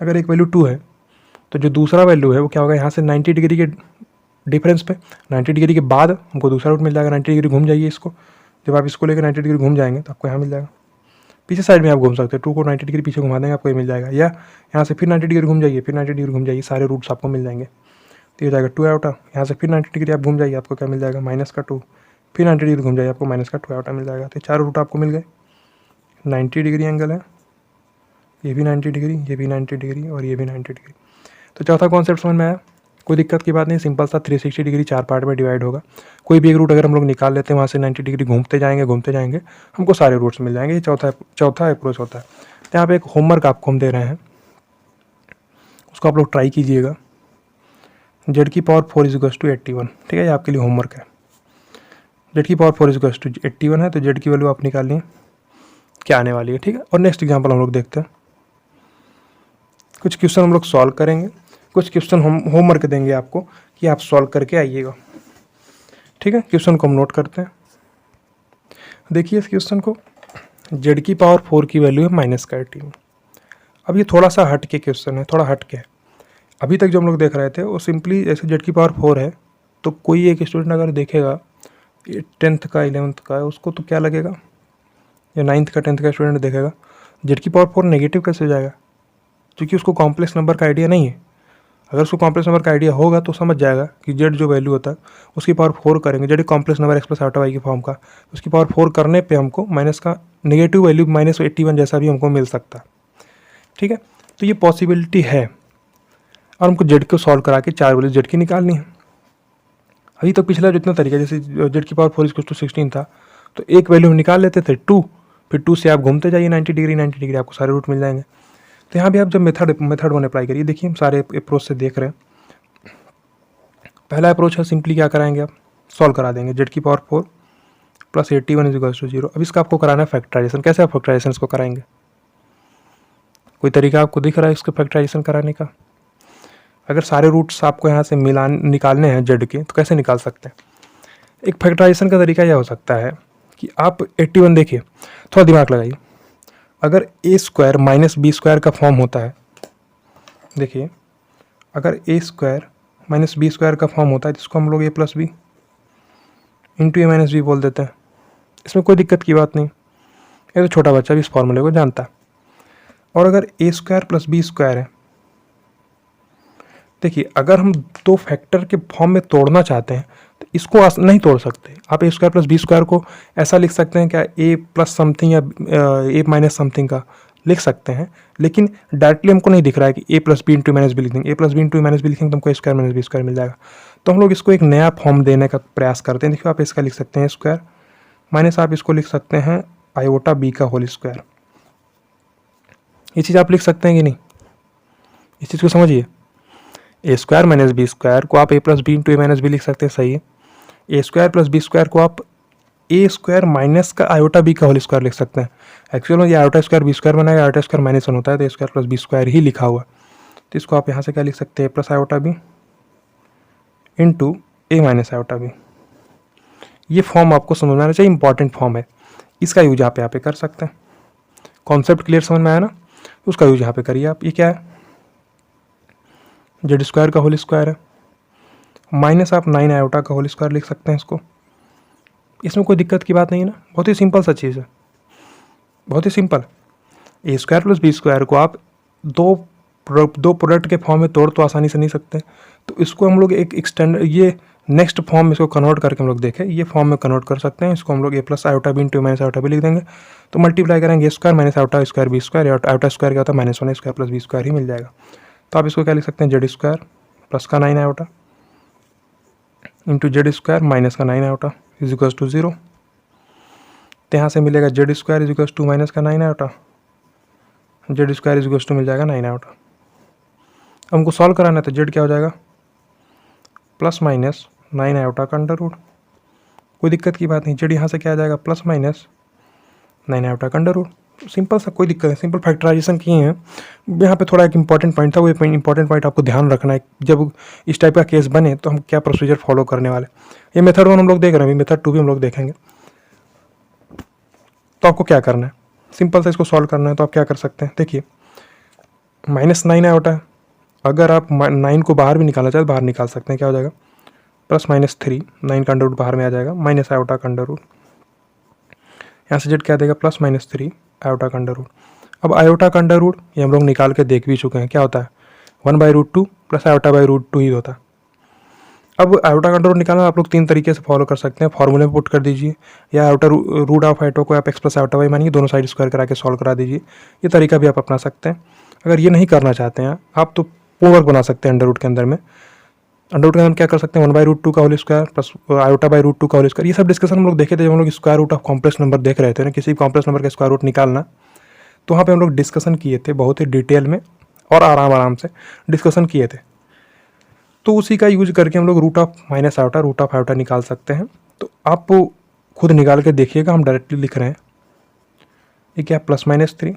Speaker 1: अगर एक वैल्यू 2 है तो जो दूसरा वैल्यू है वो क्या होगा, यहाँ से 90 डिग्री के डिफरेंस पे 90 डिग्री के बाद हमको दूसरा रूट मिल जाएगा। 90 डिग्री घूम जाइए इसको, जब आप इसको लेकर 90 डिग्री घूम जाएंगे तो आपको यहाँ मिल जाएगा। पीछे साइड में आप घूम सकते हैं, 2 को 90 डिग्री पीछे घुमा देंगे आपको ये मिल जाएगा, या यहाँ से फिर 90 डिग्री घूम जाइए, फिर 90 डिग्री घूम जाइए, सारे रूट्स आपको मिल जाएंगे। तो ये हो जाएगा 2 आयोटा। यहाँ से फिर 90 डिग्री आप घूम जाइए, आपको क्या मिल जाएगा माइनस का 2, फिर 90 डिग्री घूम जाइए, आपको माइनस का 2 आयोटा मिल जाएगा। तो चार रूट आपको मिल गए। 90 डिग्री एंगल है, ये भी 90 डिग्री, ये भी 90 डिग्री और ये भी 90 डिग्री। तो चौथा कॉन्सेप्ट समझ में आया, कोई दिक्कत की बात नहीं, सिंपल सा 360 डिग्री 4 पार्ट में डिवाइड होगा। कोई भी एक रूट अगर हम लोग निकाल लेते हैं, वहाँ से 90 डिग्री घूमते जाएंगे हमको सारे रूट्स मिल जाएंगे। ये चौथा अप्रोच होता है। तो यहाँ पे एक होमवर्क आपको हम दे रहे हैं, उसको आप लोग ट्राई कीजिएगा। जेड की पावर 4 इज इक्वल्स टू 81, ठीक है, ये आपके लिए होमवर्क है। जेड की पावर 4 इज इक्वल्स टू 81 है, तो जेड की वैल्यू आप निकाल लें क्या आने वाली है, ठीक है। और नेक्स्ट एग्जाम्पल हम लोग देखते हैं, कुछ क्वेश्चन हम लोग सॉल्व करेंगे, कुछ क्वेश्चन हम होमवर्क देंगे आपको कि आप सॉल्व करके आइएगा, ठीक है। क्वेश्चन को हम नोट करते हैं। देखिए इस क्वेश्चन को, जेड की पावर 4 की वैल्यू है माइनस का 18। अब ये थोड़ा सा हट के क्वेश्चन है, थोड़ा हट के है। अभी तक जो हम लोग देख रहे थे वो सिंपली जैसे जेड की पावर 4 है, तो कोई एक स्टूडेंट अगर देखेगा ये 10th का 11th का है, उसको तो क्या लगेगा, या 9th का 10th का स्टूडेंट देखेगा जेड की पावर 4 नेगेटिव कैसे हो जाएगा, क्योंकि उसको कॉम्प्लेक्स नंबर का आइडिया नहीं है। अगर उसको कॉम्प्लेक्स नंबर का आइडिया होगा तो समझ जाएगा कि जेड जो वैल्यू होता है उसकी पावर 4 करेंगे, Z complex number X plus iota Y की फॉर्म का, उसकी पावर 4 करने पे हमको माइनस का नेगेटिव वैल्यू -81 जैसा भी हमको मिल सकता है, ठीक है। तो ये पॉसिबिलिटी है, और हमको जेड को सॉल्व करा के 4 वैल्यू जेड की निकालनी है। अभी तक पिछला जितना तरीका, जैसे जेड की पावर 4 इक्वल टू 16 था, तो एक वैल्यू हम निकाल लेते थे 2, फिर 2 से आप घूमते जाइए 90 डिग्री आपको सारे रूट मिल जाएंगे। तो यहाँ भी आप जब मेथड 1 अप्लाई करिए, देखिए हम सारे अप्रोच से देख रहे हैं। पहला अप्रोच है, सिंपली क्या कराएंगे, आप सॉल्व करा देंगे जेड की power 4 plus 81 is equals to 0। अब इसका आपको कराना है फैक्टराइजेशन। कैसे आप फैक्टराइजेशन इसको कराएंगे, कोई तरीका आपको दिख रहा है इसको फैक्टराइजेशन कराने का? अगर सारे रूट्स आपको यहाँ से निकालने हैं जेड के, तो कैसे निकाल सकते हैं? एक फैक्टराइजेशन का तरीका यह हो सकता है कि आप 81, देखिए थोड़ा दिमाग लगाइए, अगर a² माइनस b² का फॉर्म होता है, देखिए अगर ए स्क्वायर माइनस बी स्क्वायर का फॉर्म होता है जिसको हम लोग a plus b into A minus B बोल देते हैं, इसमें कोई दिक्कत की बात नहीं, ये तो छोटा बच्चा भी इस फॉर्मूले को जानता है। और अगर ए स्क्वायर प्लस बी स्क्वायर है, देखिए अगर हम दो फैक्टर के फॉर्म में तोड़ना चाहते हैं तो इसको नहीं तोड़ सकते। आप ए स्क्वायर प्लस बी स्क्वायर को ऐसा लिख सकते हैं क्या, ए प्लस समथिंग या ए माइनस समथिंग का लिख सकते हैं, लेकिन डायरेक्टली हमको नहीं दिख रहा है कि a plus b into minus b लिख देंगे, a plus b into minus b लिखेंगे तो हमको a square minus b square मिल जाएगा। तो हम लोग इसको एक नया फॉर्म देने का प्रयास करते हैं। देखिए आप इसका लिख सकते हैं स्क्वायर माइनस आप इसको लिख सकते हैं आयोटा बी का होल स्क्वायर। ये चीज़ आप लिख सकते हैं कि नहीं, इस चीज़ को समझिए। ए स्क्वायर माइनस बी स्क्वायर को आप ए प्लस बी इंटू ए माइनस बी लिख सकते हैं, सही है। ए स्क्वायर प्लस बी स्क्वायर को आप ए स्क्वायर माइनस का आयोटा बी का होल स्क्वायर लिख सकते हैं। एक्चुअल में ये आयोटा स्क्वायर बी स्क्वायर बनाएगा, आयोटा स्क्वायर माइनस वन होता है तो ए स्क्वायर प्लस बी स्क्वायर ही लिखा हुआ। तो इसको आप यहाँ से क्या लिख सकते हैं, ए प्लस आयोटा बी इंटू ए माइनस आयोटा बी। ये फॉर्म आपको समझ में आना चाहिए, इंपॉर्टेंट फॉर्म है, इसका यूज आप यहाँ पे कर सकते हैं। कॉन्सेप्ट क्लियर समझ में आया ना, उसका यूज यहाँ पे करिए आप। ये क्या है, जेड स्क्वायर का होल स्क्वायर है माइनस आप 9 आयोटा का होल स्क्वायर लिख सकते हैं इसको। इसमें कोई दिक्कत की बात नहीं है ना, बहुत ही सिंपल सा चीज़ है, बहुत ही सिंपल। ए स्क्वायर प्लस बी स्क्वायर को आप दो प्रोडक्ट के फॉर्म में तोड़ तो आसानी से नहीं सकते, तो इसको हम लोग एक एक्सटेंड ये नेक्स्ट फॉर्म इसको कन्वर्ट करके हम लोग देखें, ये फॉर्म में कन्वर्ट कर सकते हैं। इसको हम लोग a plus iota b into minus iota b लिख देंगे, तो मल्टीप्लाई करेंगे a square minus iota square b square, iota square क्या होता है minus one square plus b square ही मिल जाएगा। तो आप इसको क्या लिख सकते हैं, जेड स्क्वायर प्लस का 9 iota into Z square minus का 9 आयोटा इज इक्वल टू 0। तो यहाँ से मिलेगा z square is equal to minus का 9 iota, z square is equal to मिल जाएगा 9 आयोटा। हमको सॉल्व कराना है तो जेड क्या हो जाएगा, प्लस माइनस 9 आयोटा का अंडर रूट, कोई दिक्कत की बात नहीं। जेड यहाँ से क्या आ जाएगा, प्लस माइनस 9 आयोटा का अंडर रूट, सिंपल सा, कोई दिक्कत नहीं, सिंपल फैक्टराइजेशन किए हैं। यहाँ पे थोड़ा एक इंपॉर्टेंट पॉइंट था, वो इंपॉर्टेंट पॉइंट आपको ध्यान रखना है, जब इस टाइप का केस बने तो हम क्या प्रोसीजर फॉलो करने वाले। ये मेथड 1 हम लोग देख रहे हैं, मेथड 2 भी हम लोग देखेंगे। तो आपको क्या करना है, सिंपल सा इसको सॉल्व करना है। तो आप क्या कर सकते हैं, देखिए माइनस 9 आयोटा है, अगर आप 9 को बाहर भी निकालना चाहे तो बाहर निकाल सकते हैं, क्या हो जाएगा प्लस माइनस 3, 9 का अंडर रूट बाहर में आ जाएगा माइनस आयोटा का अंडर रूट, यहाँ से जेड क्या देगा प्लस माइनस 3 आयोटा का अंडर रूट। अब आयोटा का अंडर रूट ये हम लोग निकाल के देख भी चुके हैं, क्या होता है 1/√2 प्लस आयोटा बाई रूट 2 ही होता है। अब आयोटा का अंडर रूट निकालना आप लोग 3 तरीके से फॉलो कर सकते हैं, फॉर्मूले में पुट कर दीजिए, या आयोटा रूट ऑफ आयोटा को आप एक्स प्लस आयोटा वाई मानिए, दोनों साइड स्क्वायर करा के सॉल्व करा दीजिए। ये तरीका भी आप अपना सकते हैं। अगर ये नहीं करना चाहते हैं आप तो पूर्वक बना सकते हैं अंडर रूट के अंदर में। अंडर रूट के अंदर क्या कर सकते हैं, 1/√2 का whole square plus iota by root 2 का होल स्क्वायर। ये सब डिस्कशन हम लोग देखे थे जब हम लोग square root of complex number देख रहे थे ना, किसी कॉम्प्लेक्स नंबर का स्क्वायर रूट निकालना, तो वहाँ पे हम लोग डिस्कशन किए थे बहुत ही डिटेल में और आराम से डिस्कशन किए थे। तो उसी का यूज करके हम लोग root of minus iota root of iota निकाल सकते हैं। तो आप खुद निकाल के देखिएगा, हम डायरेक्टली लिख रहे हैं। ये क्या प्लस माइनस 3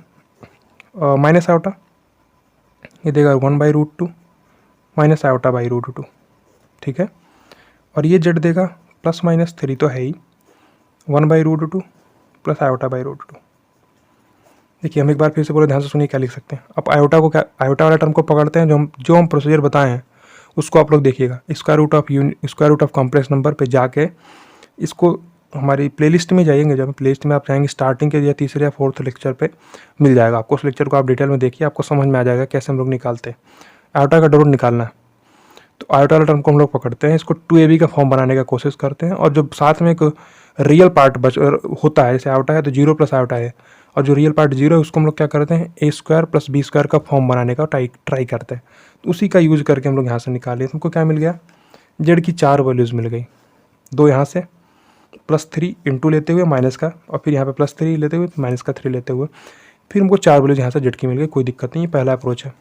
Speaker 1: माइनस आयोटा, ये देगा 1/√2 माइनस आयोटा बाई रूट 2, ठीक है। और ये जेड देगा प्लस माइनस 3 तो है ही 1/√2 प्लस आयोटा बाई रूट 2। देखिए हम एक बार फिर से बोले, ध्यान से सुनिए क्या लिख सकते हैं। अब आयोटा को क्या, आयोटा वाला टर्म को पकड़ते हैं, जो हम प्रोसीजर बताए हैं उसको आप लोग देखिएगा। Square root of complex number पे जाके इसको हमारी प्लेलिस्ट में जाएंगे, जब प्लेलिस्ट में आप जाएंगे स्टार्टिंग के या तीसरे या फोर्थ लेक्चर पे मिल जाएगा आपको। उस लेक्चर को आप डिटेल में देखिए, आपको समझ में आ जाएगा कैसे हम लोग निकालते हैं। आयोटा का अंडर रूट निकालना है तो आयोटा वाला टर्म को हम लोग पकड़ते हैं, इसको 2ab का फॉर्म बनाने का कोशिश करते हैं, और जब साथ में एक रियल पार्ट होता है, जैसे आयोटा है तो 0 प्लस आयोटा है, और जो रियल पार्ट 0 है उसको हम लोग क्या करते हैं ए स्क्वायर प्लस बी स्क्वायर का फॉर्म बनाने का ट्राई करते हैं। तो उसी का यूज करके हम लोग यहाँ से निकाले, तो हमको क्या मिल गया, जेड की 4 वैल्यूज़ मिल गई, 2 यहाँ से प्लस 3 इंटू लेते हुए माइनस का, और फिर यहाँ पे प्लस 3 लेते हुए माइनस का 3 लेते हुए, फिर हमको 4 वैल्यूज यहाँ से जेड की मिल गई। कोई दिक्कत नहीं, ये पहला अप्रोच है,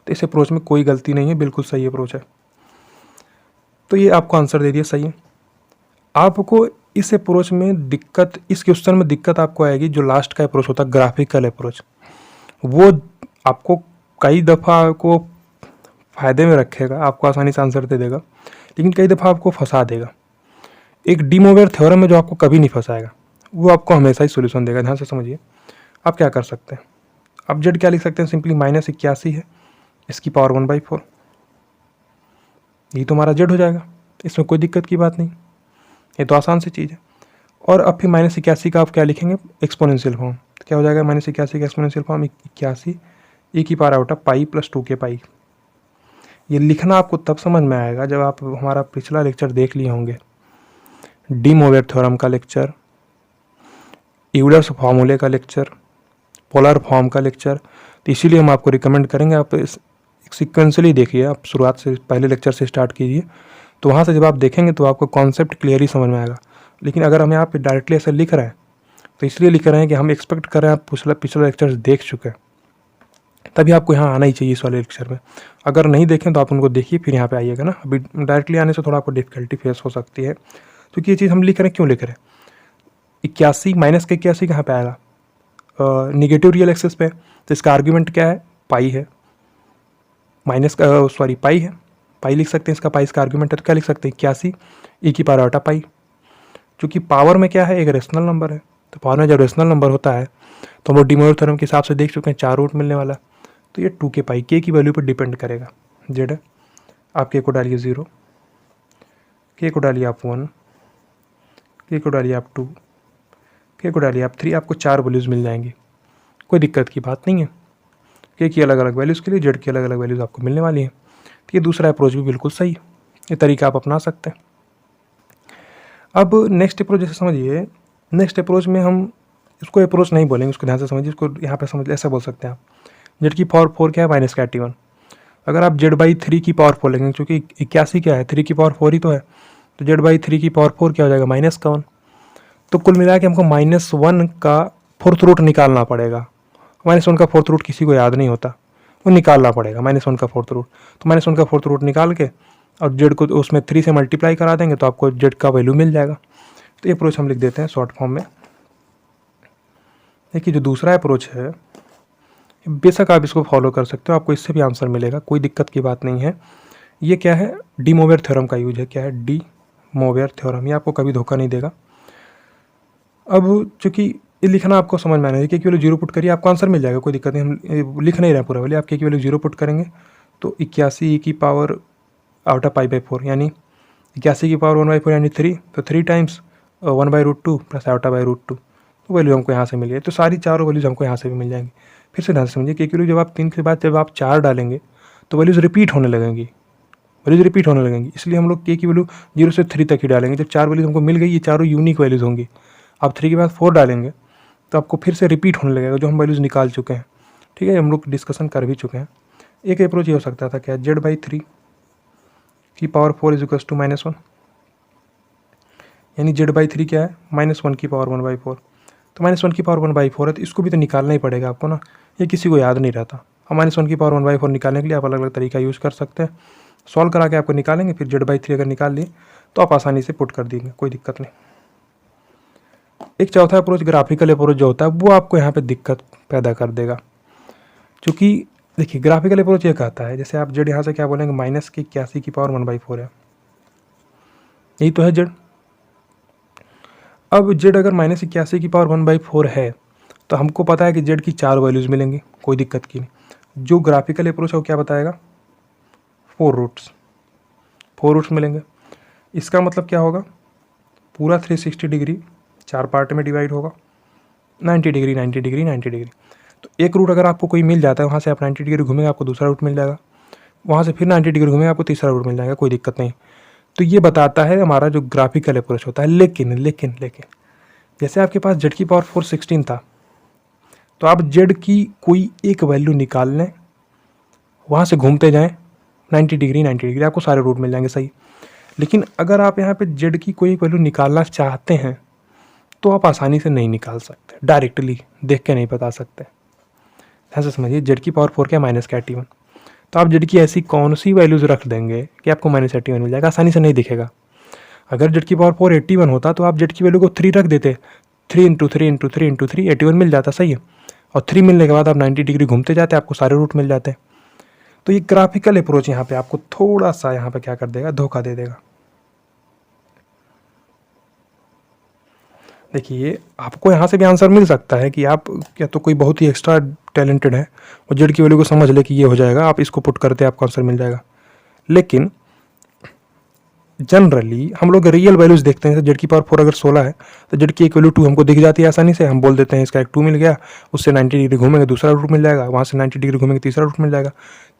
Speaker 1: तो इस अप्रोच में कोई गलती नहीं है, बिल्कुल सही अप्रोच है। तो ये आपको आंसर दे दिया, सही है। आपको इस अप्रोच में दिक्कत, इस क्वेश्चन में दिक्कत आपको आएगी जो लास्ट का अप्रोच होता है ग्राफिकल अप्रोच, वो आपको कई दफ़ा आपको फ़ायदे में रखेगा, आपको आसानी से आंसर दे देगा, लेकिन कई दफ़ा आपको फंसा देगा। एक डी मोवेर थ्योरम में जो आपको कभी नहीं फंसाएगा, वो आपको हमेशा ही सोल्यूशन देगा। ध्यान से समझिए, आप क्या कर सकते हैं, आप जेड क्या लिख सकते हैं, सिंपली -81 है, इसकी पावर 1/4, ये तो हमारा जेड हो जाएगा, इसमें कोई दिक्कत की बात नहीं, ये तो आसान सी चीज़ है। और अब फिर -81 का आप क्या लिखेंगे, एक्सपोनेंशियल फॉर्म। तो क्या हो जाएगा -81 का एक्सपोनेंशियल फॉर्म 81 e की पावर आउट पाई प्लस 2 के पाई। ये लिखना आपको तब समझ में आएगा जब आप हमारा पिछला लेक्चर देख लिए होंगे, डी मोवेर थ्योरम का लेक्चर, यूलर्स फार्मूले का लेक्चर, पोलर फॉर्म का लेक्चर। तो इसीलिए हम आपको रिकमेंड करेंगे आप सिक्वेंसली देखिए, आप शुरुआत से पहले लेक्चर से स्टार्ट कीजिए, तो वहाँ से जब आप देखेंगे तो आपको कॉन्सेप्ट क्लियरली समझ में आएगा। लेकिन अगर हम यहाँ पे डायरेक्टली ऐसे लिख रहे हैं तो इसलिए लिख रहे हैं कि हम एक्सपेक्ट कर रहे हैं आप पिछला लेक्चर देख चुके हैं, तभी आपको यहाँ आना ही चाहिए इस वाले लेक्चर में। अगर नहीं देखें तो आप उनको देखिए फिर यहाँ पे आइएगा ना। अभी डायरेक्टली आने से थोड़ा आपको डिफिकल्टी फेस हो सकती है, क्योंकि ये चीज़ हम लिख रहे हैं, क्यों लिख रहे हैं। 81 -81 कहाँ पे आएगा, निगेटिव रियल एक्सेस पे, तो इसका आर्ग्यूमेंट क्या है, पाई है, पाई है, पाई लिख सकते हैं, इसका पाई इसका आर्ग्यूमेंट है, तो क्या लिख सकते हैं 81 e की पावर आटा पाई। क्योंकि पावर में क्या है, एक रेशनल नंबर है, तो पावर में जब रेशनल नंबर होता है तो हम लोग डी मोवेर थ्योरम के हिसाब से देख चुके हैं 4 रूट मिलने वाला, तो ये 2 के पाई, के की वैल्यू पर डिपेंड करेगा। जेड है, आप के को डालिए 0, के को डालिए आप 1, के को डालिए आप 2, के को डालिए आप 3, आपको 4 वैल्यूज़ मिल जाएंगी, कोई दिक्कत की बात नहीं है। के की अलग अलग वैल्यूज़ के लिए जेड की अलग अलग वैल्यूज़ आपको मिलने वाली हैं। तो ये दूसरा अप्रोच भी बिल्कुल सही है, ये तरीका आप अपना सकते हैं। अब नेक्स्ट अप्रोच जैसे समझिए, नेक्स्ट अप्रोच में हम इसको अप्रोच नहीं बोलेंगे, उसको ध्यान से समझिए, इसको यहाँ पे समझ ऐसा बोल सकते हैं आप, जेड की पावर 4 क्या है, -81। अगर आप जेड/3 की पावर 4 लेंगे, क्योंकि 81 क्या है, 3 की पावर 4 ही तो है, तो जेड/3 की पावर 4 क्या हो जाएगा, -1। तो कुल मिला के हमको -1 का 4th रूट निकालना पड़ेगा। -1 का 4th रूट किसी को याद नहीं होता, वो निकालना पड़ेगा -1 का 4th रूट। तो -1 का 4th रूट निकाल के और जेड को उसमें 3 से मल्टीप्लाई करा देंगे तो आपको जेड का वैल्यू मिल जाएगा। तो ये अप्रोच हम लिख देते हैं शॉर्ट फॉर्म में। देखिए जो दूसरा अप्रोच है, बेशक आप इसको फॉलो कर सकते हो, आपको इससे भी आंसर मिलेगा, कोई दिक्कत की बात नहीं है। ये क्या है, डी मोवेर थ्योरम का यूज है। क्या है, डी मोवेर थ्योरम, ये आपको कभी धोखा नहीं देगा। अब चूंकि ये लिखना आपको समझ में आना है, के की वैल्यू 0 पुट करिए, आपको आंसर मिल जाएगा, कोई दिक्कत नहीं। हम लिख नहीं रहे पूरा वैल्यू, आप के की वैल्यू 0 पुट करेंगे तो 81 e की पावर आउटा पाई/4, यानी 81 की पावर 1/4 यानी 3, तो 3 टाइम्स 1/√2 प्लस आउटा बाई√2, तो वैल्यू हमको यहाँ से मिल गई। तो सारी चारों वैल्यूज हमको यहाँ से भी मिल जाएंगी। फिर से ध्यान से समझिए, के की वैल्यू जब आप 3 के बाद जब आप 4 डालेंगे तो वैल्यूज रिपीट होने लगेंगी, वैल्यूज रिपीट होने लगेंगी, इसलिए हम लोग के की वैल्यू 0 से 3 तक ही डालेंगे। जब 4 वैल्यूज हमको मिल गई, ये चारों यूनिक वैल्यूज होंगी। आप 3 के बाद 4 डालेंगे तो आपको फिर से रिपीट होने लगेगा जो हम वैल्यूज निकाल चुके हैं। ठीक है, हम लोग डिस्कशन कर भी चुके हैं। एक अप्रोच ये हो सकता था, क्या जेड/3 की पावर 4 इज इक्वल्स टू -1, यानी जेड/3 क्या है, -1 की पावर 1/4। तो -1 की पावर 1/4 है, तो इसको भी तो निकालना ही पड़ेगा आपको ना, ये किसी को याद नहीं रहता। और -1 की पावर 1/4 निकालने के लिए आप अलग अलग तरीका यूज़ कर सकते हैं। सॉल्व करा के आपको निकालेंगे, फिर जेड/3 अगर निकाल लिए तो आप आसानी से पुट कर देंगे, कोई दिक्कत नहीं। एक चौथा अप्रोच ग्राफिकल अप्रोच जो होता है, वो आपको यहाँ पे दिक्कत पैदा कर देगा। क्योंकि देखिए ग्राफिकल अप्रोच ये कहता है, जैसे आप जेड यहाँ से क्या बोलेंगे, -81 की पावर 1/4 है, यही तो है जेड। अब जेड अगर -81 की पावर 1/4 है तो हमको पता है कि जेड की 4 वैल्यूज़ मिलेंगी, कोई दिक्कत की नहीं। जो ग्राफिकल अप्रोच है वो क्या बताएगा, 4 रूट्स मिलेंगे। इसका मतलब क्या होगा, पूरा 360 डिग्री 4 पार्ट में डिवाइड होगा, 90 डिग्री 90 डिग्री 90 डिग्री। तो एक रूट अगर आपको कोई मिल जाता है, वहाँ से आप 90 डिग्री घूमेंगे आपको दूसरा रूट मिल जाएगा, वहाँ से फिर 90 डिग्री घूमेंगे आपको तीसरा रूट मिल जाएगा, कोई दिक्कत नहीं। तो ये बताता है हमारा जो ग्राफिकल अप्रोच होता है। लेकिन जैसे आपके पास जेड की पावर 416 था, तो आप जेड की कोई एक वैल्यू निकाल लें, वहाँ से घूमते जाएं 90 डिग्री आपको सारे रूट मिल जाएंगे, सही। लेकिन अगर आप यहाँ पे जेड की कोई एक वैल्यू निकालना चाहते हैं तो आप आसानी से नहीं निकाल सकते, डायरेक्टली देख के नहीं बता सकते। ऐसा समझिए, जेड की पावर 4 क्या, -81, तो आप जेड की ऐसी कौन सी वैल्यूज़ रख देंगे कि आपको -81 मिल जाएगा, आसानी से नहीं दिखेगा। अगर जेड की पावर 4 81 होता तो आप जेड की वैल्यू को 3 रख देते, 3 × 3 × 3 × 3 81 मिल जाता, सही है। और 3 मिलने के बाद आप 90 डिग्री घूमते जाते, आपको सारे रूट मिल जाते। तो ये ग्राफिकल अप्रोच यहाँ पे आपको थोड़ा सा यहाँ पे क्या कर देगा, धोखा दे देगा। देखिए आपको यहाँ से भी आंसर मिल सकता है कि आप क्या तो कोई बहुत ही एक्स्ट्रा टैलेंटेड है और जेड की वैल्यू को समझ ले कि ये हो जाएगा, आप इसको पुट करते आपको आंसर मिल जाएगा। लेकिन जनरली हम लोग रियल वैल्यूज देखते हैं। जेड की पावर 4 अगर 16 है तो जेड की इक्वल 2 हमको दिख जाती है आसानी से, हम बोल देते हैं इसका एक 2 मिल गया, उससे 90 डिग्री घूमेंगे दूसरा रूट मिल जाएगा, वहाँ से 90 डिग्री घूमेंगे तीसरा रूट मिल जाएगा।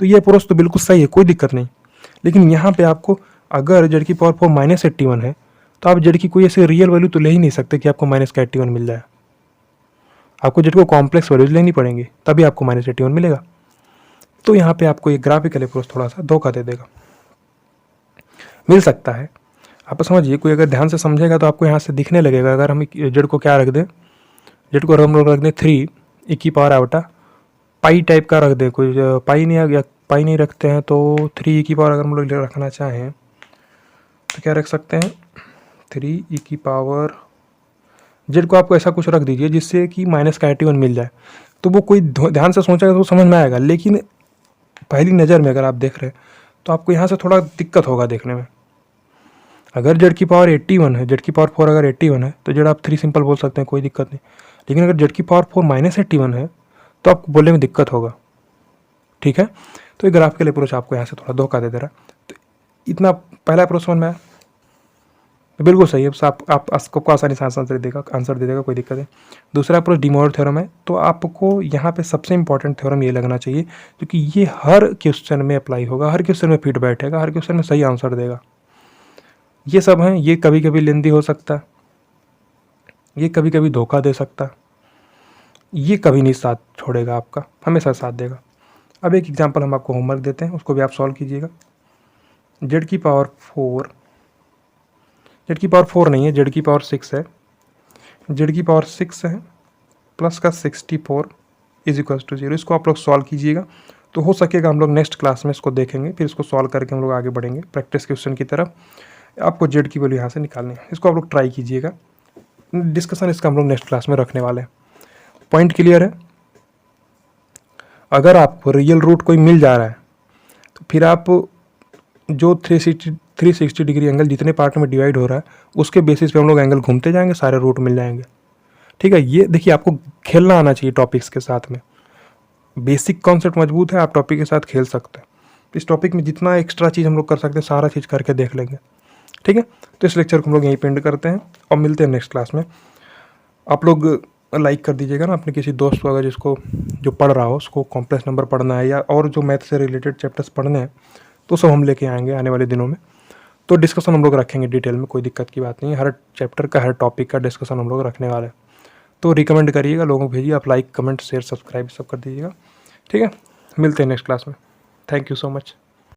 Speaker 1: तो ये अप्रोच तो बिल्कुल सही है, कोई दिक्कत नहीं। लेकिन यहाँ पे आपको अगर जेड की पावर 4 -81 है तो आप जेड की कोई ऐसे रियल वैल्यू तो ले ही नहीं सकते कि आपको -81 मिल जाए। आपको जेड को कॉम्प्लेक्स वैल्यूज लेनी पड़ेंगी तभी आपको -81 मिलेगा। तो यहाँ पे आपको ये ग्राफिकल अप्रोच थोड़ा सा धोखा दे देगा, मिल सकता है। आप समझिए, कोई अगर ध्यान से समझेगा तो आपको यहाँ से दिखने लगेगा। अगर हम जेड को क्या रख दें, जेड को हम लोग रख दें 3 e की पावर आयोटा पाई टाइप का रख दें, कोई पाई नहीं आ गया, पाई नहीं रखते हैं तो 3 e की पावर अगर हम लोग रखना चाहें तो क्या रख सकते हैं, 3 e की पावर, जेड को आपको ऐसा कुछ रख दीजिए जिससे कि -81 मिल जाए। तो वो कोई ध्यान से सोचेगा तो समझ में आएगा, लेकिन पहली नज़र में अगर आप देख रहे हैं तो आपको यहाँ से थोड़ा दिक्कत होगा देखने में। अगर जेड की पावर 81 है, जेड की पावर 4 अगर 81 है तो जेड आप 3 सिंपल बोल सकते हैं, कोई दिक्कत नहीं। लेकिन अगर जेड की पावर 4 -81 है तो आपको बोलने में दिक्कत होगा, ठीक है। तो ये ग्राफिकल अप्रोच आपको यहाँ से थोड़ा धोखा दे दे रहा है। तो इतना पहला अप्रोच समझ में आया, तो बिल्कुल सही है, आप आपको आसानी से आंसर दे देगा, कोई दिक्कत नहीं। दूसरा अप्रोच डी मोइर थ्योरम है। तो आपको यहाँ पे सबसे इंपॉर्टेंट थ्योरम ये लगना चाहिए क्योंकि ये हर क्वेश्चन में अप्लाई होगा, हर क्वेश्चन में फिट बैठेगा, हर क्वेश्चन में सही आंसर देगा। ये सब हैं, ये कभी कभी लेंदी हो सकता है, ये कभी कभी धोखा दे सकता है, ये कभी नहीं साथ छोड़ेगा आपका, हमेशा साथ देगा। अब एक एग्जांपल हम आपको होमवर्क देते हैं, उसको भी आप सॉल्व कीजिएगा। जेड की पावर 4, जेड की पावर 4 नहीं है, जेड की पावर 6 है। जेड की पावर 6 है प्लस का 64 इज इक्वल टू 0। इसको आप लोग सॉल्व कीजिएगा, तो हो सकेगा हम लोग नेक्स्ट क्लास में इसको देखेंगे, फिर इसको सॉल्व करके हम लोग आगे बढ़ेंगे प्रैक्टिस क्वेश्चन की तरफ। आपको जेड की वैल्यू यहाँ से निकालनी है, इसको आप लोग ट्राई कीजिएगा। डिस्कशन इसका हम लोग नेक्स्ट क्लास में रखने वाले हैं। पॉइंट क्लियर है? अगर आपको रियल रूट कोई मिल जा रहा है तो फिर आप जो 360 डिग्री एंगल जितने पार्ट में डिवाइड हो रहा है उसके बेसिस पे हम लोग एंगल घूमते जाएंगे, सारे रूट मिल जाएंगे, ठीक है। ये देखिए, आपको खेलना आना चाहिए टॉपिक्स के साथ में। बेसिक कॉन्सेप्ट मजबूत है, आप टॉपिक के साथ खेल सकते हैं। इस टॉपिक में जितना एक्स्ट्रा चीज़ हम लोग कर सकते हैं सारा चीज़ करके देख लेंगे, ठीक है। तो इस लेक्चर को हम लोग यहीं पे एंड करते हैं और मिलते हैं नेक्स्ट क्लास में। आप लोग लाइक कर दीजिएगा ना अपने किसी दोस्त को, अगर जिसको जो पढ़ रहा हो उसको कॉम्प्लेक्स नंबर पढ़ना है या और जो मैथ से रिलेटेड चैप्टर्स पढ़ने हैं तो सब हम लेके आएंगे आने वाले दिनों में। तो डिस्कशन हम लोग रखेंगे डिटेल में, कोई दिक्कत की बात नहीं है। हर चैप्टर का, हर टॉपिक का डिस्कशन हम लोग रखने वाले हैं। तो रिकमेंड करिएगा, लोगों को भेजिए, आप लाइक कमेंट शेयर सब्सक्राइब सब कर दीजिएगा, ठीक है। मिलते हैं नेक्स्ट क्लास में। Thank you so much.